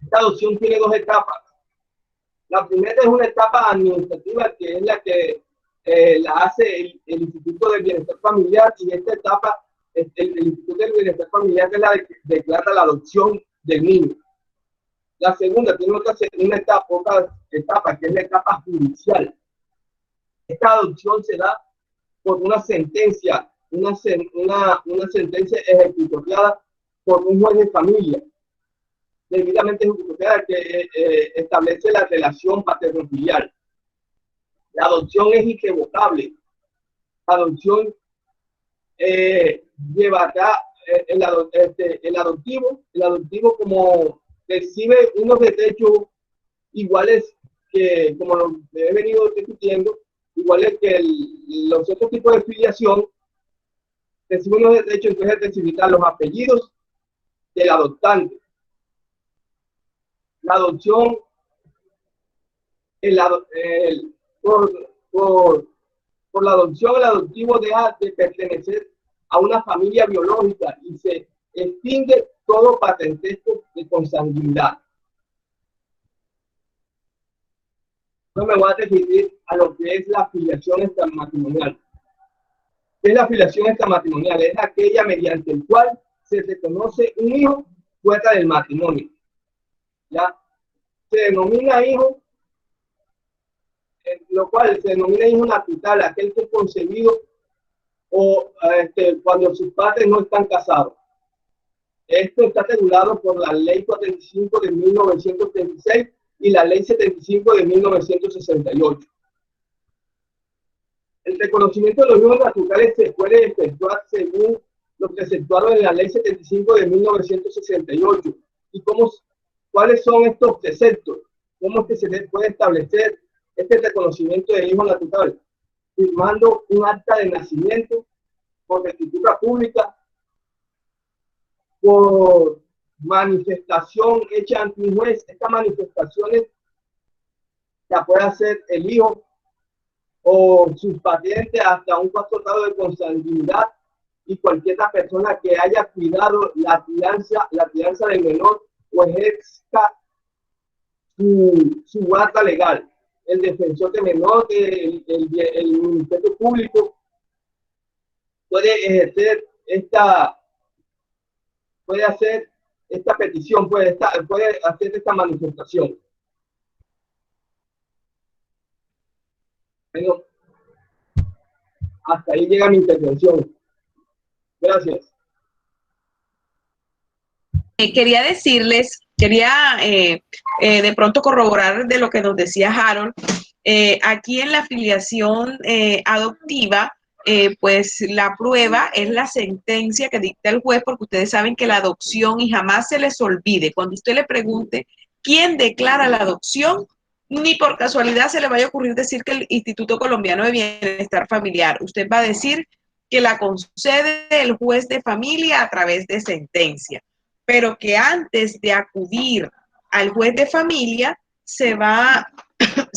Esta adopción tiene dos etapas. La primera es una etapa administrativa, que es la que la hace el Instituto del Bienestar Familiar, y esta etapa, el Instituto del Bienestar Familiar, es la que declara la adopción del niño. La segunda tiene otra etapa, que es la etapa judicial. Esta adopción se da por una sentencia, una sentencia ejecutoriada por un juez de familia, debidamente ejecutoriada, que establece la relación paterno-filial. La adopción es irrevocable. La adopción llevará el adoptivo como recibe unos derechos iguales que, como lo he venido discutiendo, iguales que los otros tipos de filiación, recibe unos derechos, entonces recibirá los apellidos del adoptante. La adopción, por la adopción, el adoptivo deja de pertenecer a una familia biológica y se extingue todo parentesco de consanguinidad. No me voy a referir a lo que es la afiliación extramatrimonial. ¿Qué es la afiliación extramatrimonial? Es aquella mediante el cual se reconoce un hijo fuera del matrimonio. ¿Ya? Se denomina hijo, lo cual se denomina hijo natural, aquel que es concebido o cuando sus padres no están casados. Esto está regulado por la Ley 45 de 1936 y la Ley 75 de 1968. El reconocimiento de los hijos naturales se puede efectuar según lo preceptuado en la Ley 75 de 1968. ¿Y cuáles son estos preceptos? ¿Cómo es que se puede establecer este reconocimiento de hijo natural? Firmando un acta de nacimiento por escritura pública, por manifestación hecha ante un juez. Estas manifestaciones la puede hacer el hijo o sus parientes hasta un cuarto grado de consanguinidad, y cualquier persona que haya cuidado la crianza del menor o ejerza su guarda legal. El defensor de menor, el Ministerio Público puede ejercer puede hacer esta petición, puede hacer esta manifestación. Bueno, hasta ahí llega mi intervención. Gracias. Quería decirles, de pronto corroborar de lo que nos decía Harold. Aquí en la afiliación adoptiva, pues la prueba es la sentencia que dicta el juez, porque ustedes saben que la adopción, y jamás se les olvide, cuando usted le pregunte quién declara la adopción, ni por casualidad se le vaya a ocurrir decir que el Instituto Colombiano de Bienestar Familiar. Usted va a decir que la concede el juez de familia a través de sentencia, pero que antes de acudir al juez de familia se va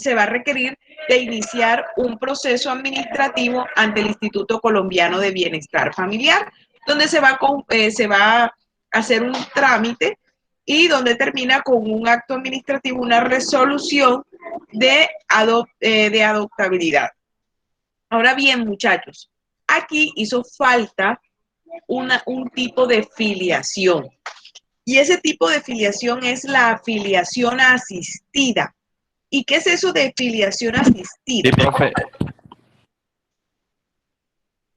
a requerir de iniciar un proceso administrativo ante el Instituto Colombiano de Bienestar Familiar, donde se va a hacer un trámite y donde termina con un acto administrativo, una resolución de adoptabilidad. Ahora bien, muchachos, aquí hizo falta un tipo de filiación. Y ese tipo de filiación es la afiliación asistida. ¿Y qué es eso de filiación asistida? Sí, profe.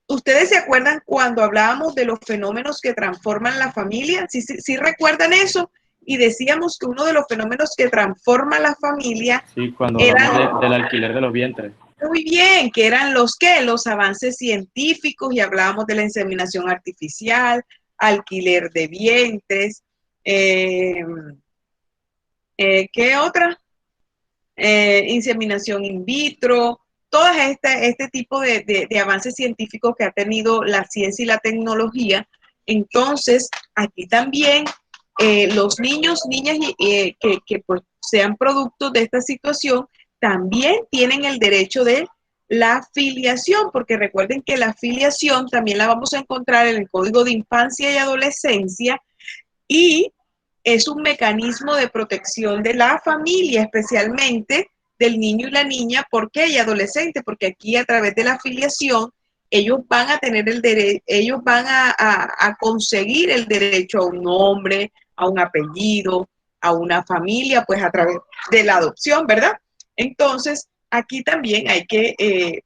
¿Ustedes se acuerdan cuando hablábamos de los fenómenos que transforman la familia? ¿Sí recuerdan eso? Y decíamos que uno de los fenómenos que transforma la familia Sí, cuando era... hablamos del alquiler de los vientres. Muy bien, que eran los avances científicos, y hablábamos de la inseminación artificial, alquiler de vientres, ¿qué otra? Inseminación in vitro, todo este tipo de avances científicos que ha tenido la ciencia y la tecnología. Entonces, aquí también los niños, niñas que pues sean productos de esta situación, también tienen el derecho de la filiación, porque recuerden que la filiación también la vamos a encontrar en el Código de Infancia y Adolescencia, y es un mecanismo de protección de la familia, especialmente del niño y la niña. ¿Por qué? Y adolescente, porque aquí a través de la filiación ellos van a tener el derecho, ellos van a conseguir el derecho a un nombre, a un apellido, a una familia, pues a través de la adopción, ¿verdad? Entonces, aquí también hay que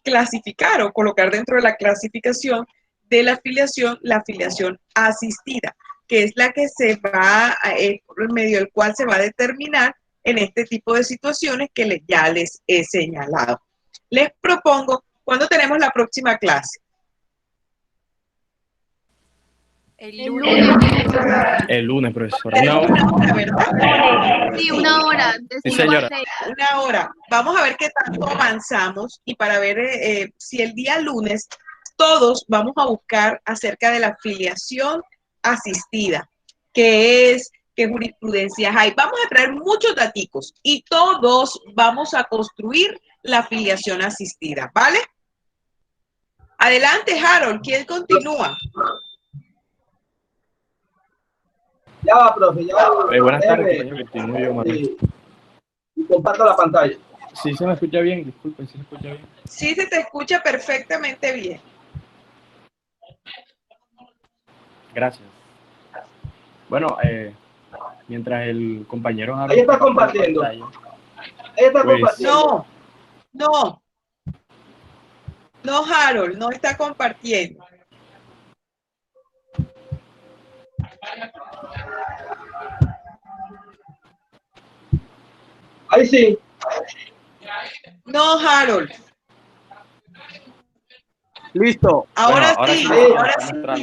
clasificar o colocar dentro de la clasificación de la filiación asistida, que es la que se va, por medio del cual se va a determinar en este tipo de situaciones que ya les he señalado. Les propongo, ¿cuándo tenemos la próxima clase? El lunes, profesora. Tenemos una hora, ¿verdad? Sí, una hora. De Sí, 5 a señora. 6. Una hora. Vamos a ver qué tanto avanzamos, y para ver si el día lunes todos vamos a buscar acerca de la filiación asistida, qué jurisprudencias hay. Vamos a traer muchos daticos y todos vamos a construir la filiación asistida, ¿vale? Adelante, Harold. ¿Quién continúa? Ya va, profe, ya va. Buenas tardes, compañero. Continúo yo, Manuel. Y comparto la pantalla. Sí, se me escucha bien, disculpen, ¿sí se escucha bien? Sí, se te escucha perfectamente bien. Gracias. Bueno, mientras el compañero... Ahí está compartiendo. Ahí está compartiendo. No, Harold, no está compartiendo. Ahí sí. No, Harold. Listo. Ahora Bueno, sí,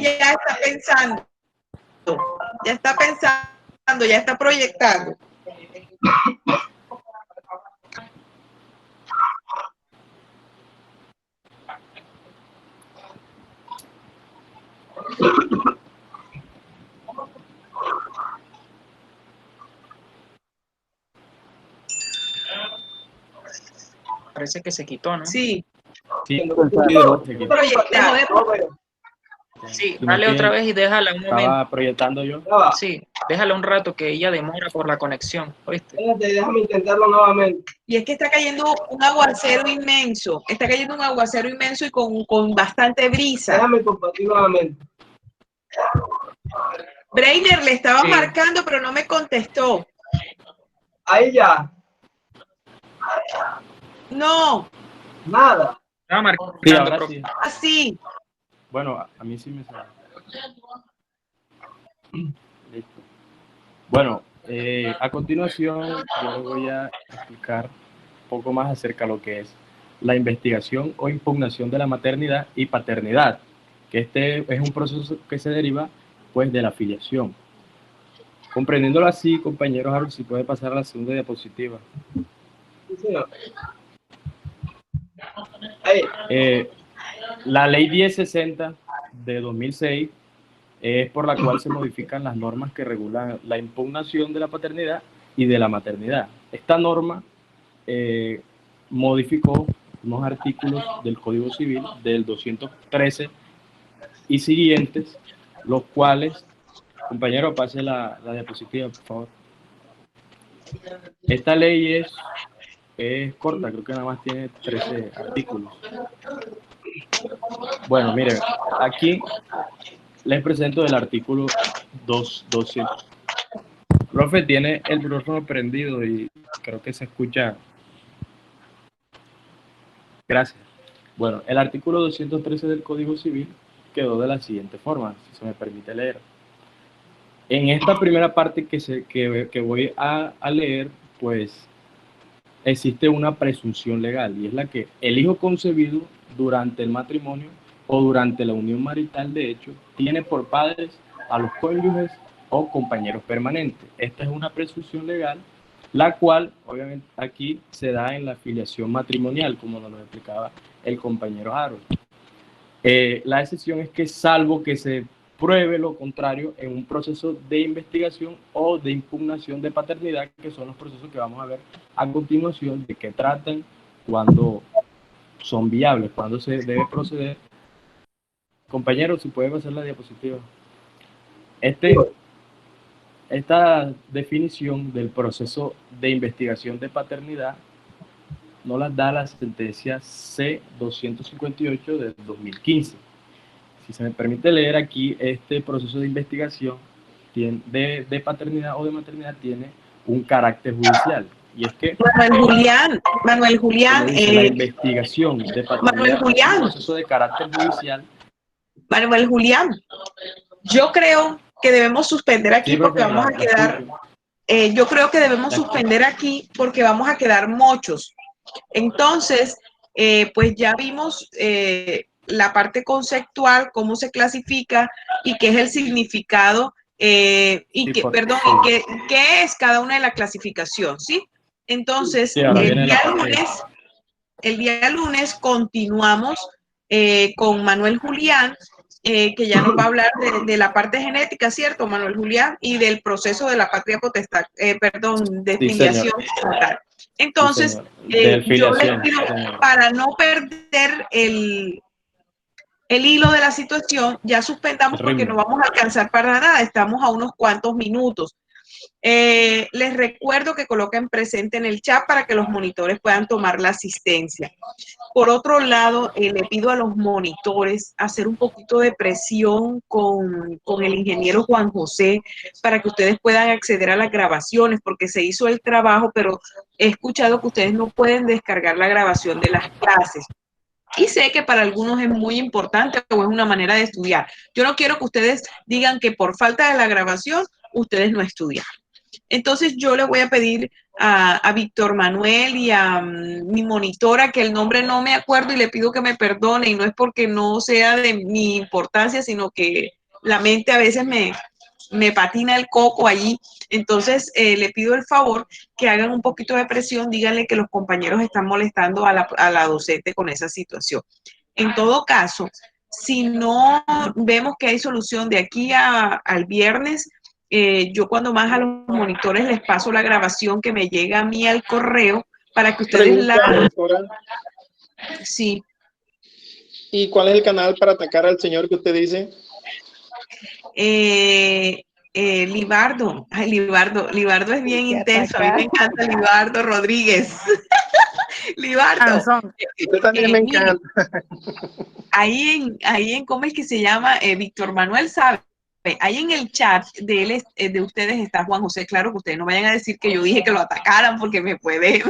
ya está pensando. Ya está pensando, ya está proyectando. Parece que se quitó, ¿no? Sí. Sí, Sí, dale otra vez y déjala un momento. Estaba proyectando yo. Sí, déjala un rato que ella demora por la conexión, ¿oíste? Déjame intentarlo nuevamente. Y es que está cayendo un aguacero inmenso. Está cayendo un aguacero inmenso y con bastante brisa. Déjame compartir nuevamente. Breiner le estaba marcando, pero no me contestó. Ahí ya. No. Nada. Estaba marcando, Sí, ahora sí. Así. Bueno, a mí sí me sale. Listo. Bueno, a continuación yo voy a explicar un poco más acerca de lo que es la investigación o impugnación de la maternidad y paternidad, que este es un proceso que se deriva pues de la filiación. Comprendiéndolo así, compañeros, Harold, si puede pasar a la segunda diapositiva. Sí, señor. La ley 1060 de 2006 es por la cual se modifican las normas que regulan la impugnación de la paternidad y de la maternidad. Esta norma modificó unos artículos del Código Civil del 213 y siguientes, los cuales, compañero, pase la diapositiva, por favor. Esta ley es corta, creo que nada más tiene 13 artículos. Bueno, miren, aquí les presento el artículo 200. Profe, tiene el micrófono prendido y creo que se escucha. Gracias. Bueno, el artículo 213 del Código Civil quedó de la siguiente forma, si se me permite leer. En esta primera parte que voy a leer, pues existe una presunción legal, y es la que el hijo concebido durante el matrimonio o durante la unión marital de hecho tiene por padres a los cónyuges o compañeros permanentes. Esta es una presunción legal, la cual obviamente aquí se da en la filiación matrimonial, como nos lo explicaba el compañero Harold. La excepción es que, salvo que se pruebe lo contrario en un proceso de investigación o de impugnación de paternidad, que son los procesos que vamos a ver a continuación, de qué tratan, cuándo son viables, cuándo se debe proceder. Compañeros, si pueden pasar la diapositiva. Esta definición del proceso de investigación de paternidad nos la da la sentencia C-258 del 2015. Si se me permite leer aquí, este proceso de investigación de paternidad o de maternidad tiene un carácter judicial. Y es que Manuel Julián, la investigación de paternidad es un proceso de carácter judicial. Manuel Julián, yo creo que debemos suspender aquí porque vamos a quedar, yo creo que debemos suspender aquí porque vamos a quedar muchos. Entonces, pues ya vimos la parte conceptual, cómo se clasifica y qué es el significado qué es cada una de la clasificación, ¿sí? Entonces, el día lunes continuamos con Manuel Julián, que ya nos va a hablar de la parte genética, ¿cierto, Manuel Julián? Y del proceso de la patria potestad, de filiación. Entonces, yo les pido, para no perder el hilo de la situación, ya suspendamos porque no vamos a alcanzar para nada, estamos a unos cuantos minutos. Les recuerdo que coloquen presente en el chat para que los monitores puedan tomar la asistencia. Por otro lado, le pido a los monitores hacer un poquito de presión con el ingeniero Juan José para que ustedes puedan acceder a las grabaciones, porque se hizo el trabajo, pero he escuchado que ustedes no pueden descargar la grabación de las clases. Y sé que para algunos es muy importante o es una manera de estudiar. Yo no quiero que ustedes digan que por falta de la grabación, ustedes no estudian. Entonces yo le voy a pedir a Víctor Manuel y a mi monitora, que el nombre no me acuerdo y le pido que me perdone, y no es porque no sea de mi importancia, sino que la mente a veces me patina el coco allí. Entonces le pido el favor que hagan un poquito de presión, díganle que los compañeros están molestando a la docente con esa situación. En todo caso, si no vemos que hay solución de aquí al viernes, yo cuando más a los monitores les paso la grabación que me llega a mí al correo para que ustedes la... Sí. ¿Y cuál es el canal para atacar al señor que usted dice? Libardo. Ay, Libardo es bien intenso. A mí me encanta Libardo Rodríguez. Libardo. Usted también me encanta. Ahí en ¿cómo es que se llama? Víctor Manuel sabe. Ahí en el chat de ustedes está Juan José. Claro que ustedes no vayan a decir que yo dije que lo atacaran, porque me puede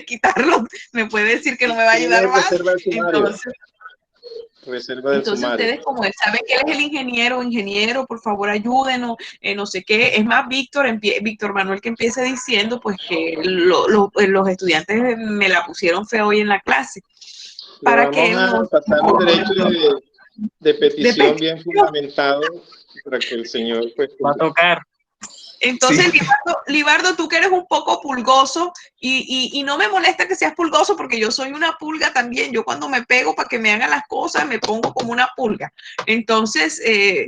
quitarlo, me puede decir que no me va a ayudar más. Entonces ustedes, como él sabe que él es el ingeniero, por favor ayúdenos, no sé qué. Es más, Víctor Manuel, que empiece diciendo pues que los estudiantes me la pusieron feo hoy en la clase. Para que vamos a pasar un derecho de petición bien fundamentado para que el señor pues va a tocar. Entonces, sí. Libardo, tú que eres un poco pulgoso y no me molesta que seas pulgoso, porque yo soy una pulga también. Yo cuando me pego para que me hagan las cosas me pongo como una pulga. Entonces,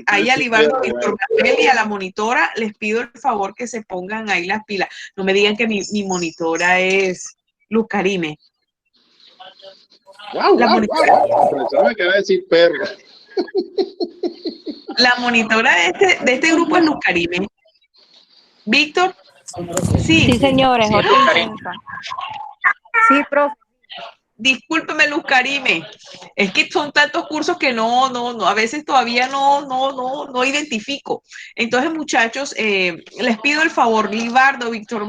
ahí a Libardo, Víctor Manuel y a la monitora les pido el favor que se pongan ahí las pilas. No me digan que mi monitora es Luz Karime. La profesora me acaba de decir perro. La monitora de este grupo es Luz Karime. Víctor. Sí, señores. Sí, Sí, profe. Discúlpeme, Luz Karime, es que son tantos cursos que no, a veces todavía no identifico. Entonces, muchachos, les pido el favor, Libardo, Víctor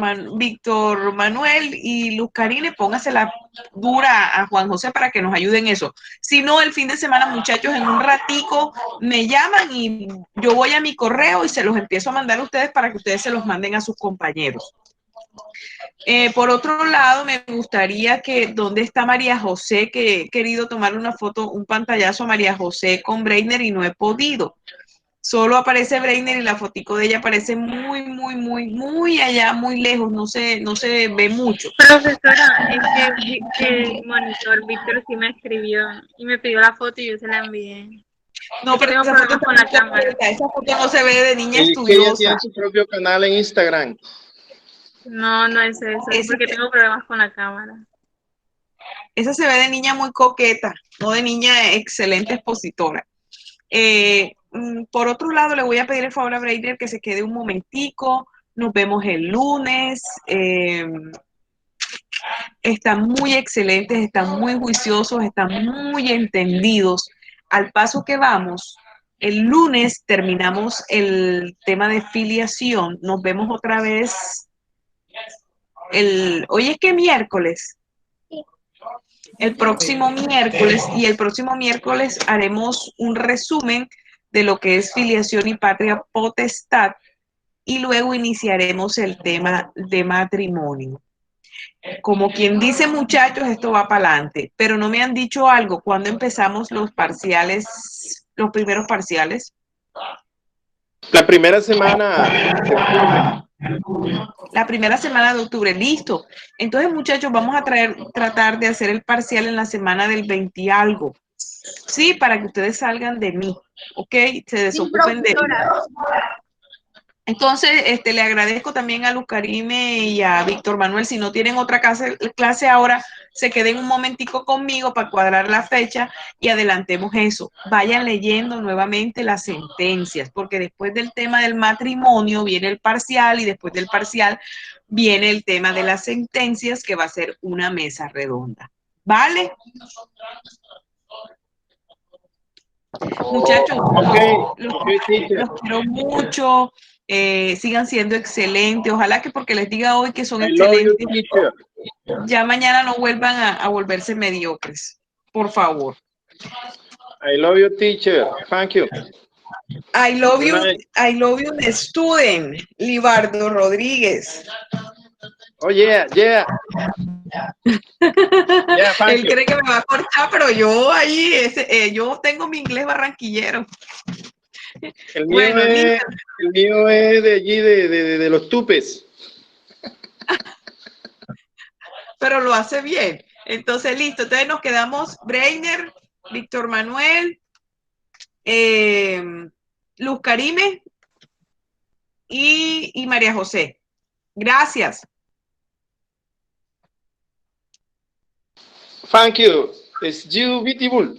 Manuel y Luz Karime, póngase la dura a Juan José para que nos ayuden en eso. Si no, el fin de semana, muchachos, en un ratico me llaman y yo voy a mi correo y se los empiezo a mandar a ustedes para que ustedes se los manden a sus compañeros. Por otro lado, me gustaría que, ¿dónde está María José? Que he querido tomarle una foto, un pantallazo a María José con Breiner y no he podido. Solo aparece Breiner y la fotico de ella aparece muy allá, muy lejos, no se ve mucho. Profesora, es que el monitor Víctor sí me escribió y me pidió la foto y yo se la envié. No, pero esa foto, con la cámara. Esa foto no se ve de niña Es que ella estudiosa. tiene su propio canal en Instagram. No es eso, es porque tengo problemas con la cámara. Esa se ve de niña muy coqueta, no de niña excelente expositora. Por otro lado, le voy a pedir el favor a Breiner que se quede un momentico. Nos vemos el lunes. Están muy excelentes, están muy juiciosos, están muy entendidos. Al paso que vamos, el lunes terminamos el tema de filiación. Nos vemos otra vez. Hoy es que miércoles. El próximo miércoles, y el próximo miércoles haremos un resumen de lo que es filiación y patria potestad, y luego iniciaremos el tema de matrimonio. Como quien dice, muchachos, esto va para adelante, pero no me han dicho algo. ¿Cuándo empezamos los parciales, los primeros parciales? La primera semana de octubre. La primera semana de octubre, listo. Entonces, muchachos, vamos a tratar de hacer el parcial en la semana del 20 y algo. Sí, para que ustedes salgan de mí, ¿ok? Se desocupen de mí. Entonces, le agradezco también a Luz Karime y a Víctor Manuel. Si no tienen otra clase ahora, se queden un momentico conmigo para cuadrar la fecha y adelantemos eso. Vayan leyendo nuevamente las sentencias, porque después del tema del matrimonio viene el parcial y después del parcial viene el tema de las sentencias, que va a ser una mesa redonda. ¿Vale? Muchachos, los quiero mucho. Sigan siendo excelentes. Ojalá que porque les diga hoy que son excelentes, ya mañana no vuelvan a volverse mediocres. Por favor. I love you, teacher. Thank you. I love you, the student, Libardo Rodríguez. Oh, yeah. Yeah, Él cree que me va a cortar, pero yo ahí, yo tengo mi inglés barranquillero. El mío es de allí, de los tupes. Pero lo hace bien. Entonces, listo. Entonces nos quedamos Breiner, Víctor Manuel, Luz Karime y María José. Gracias. Thank you. It's you, beautiful.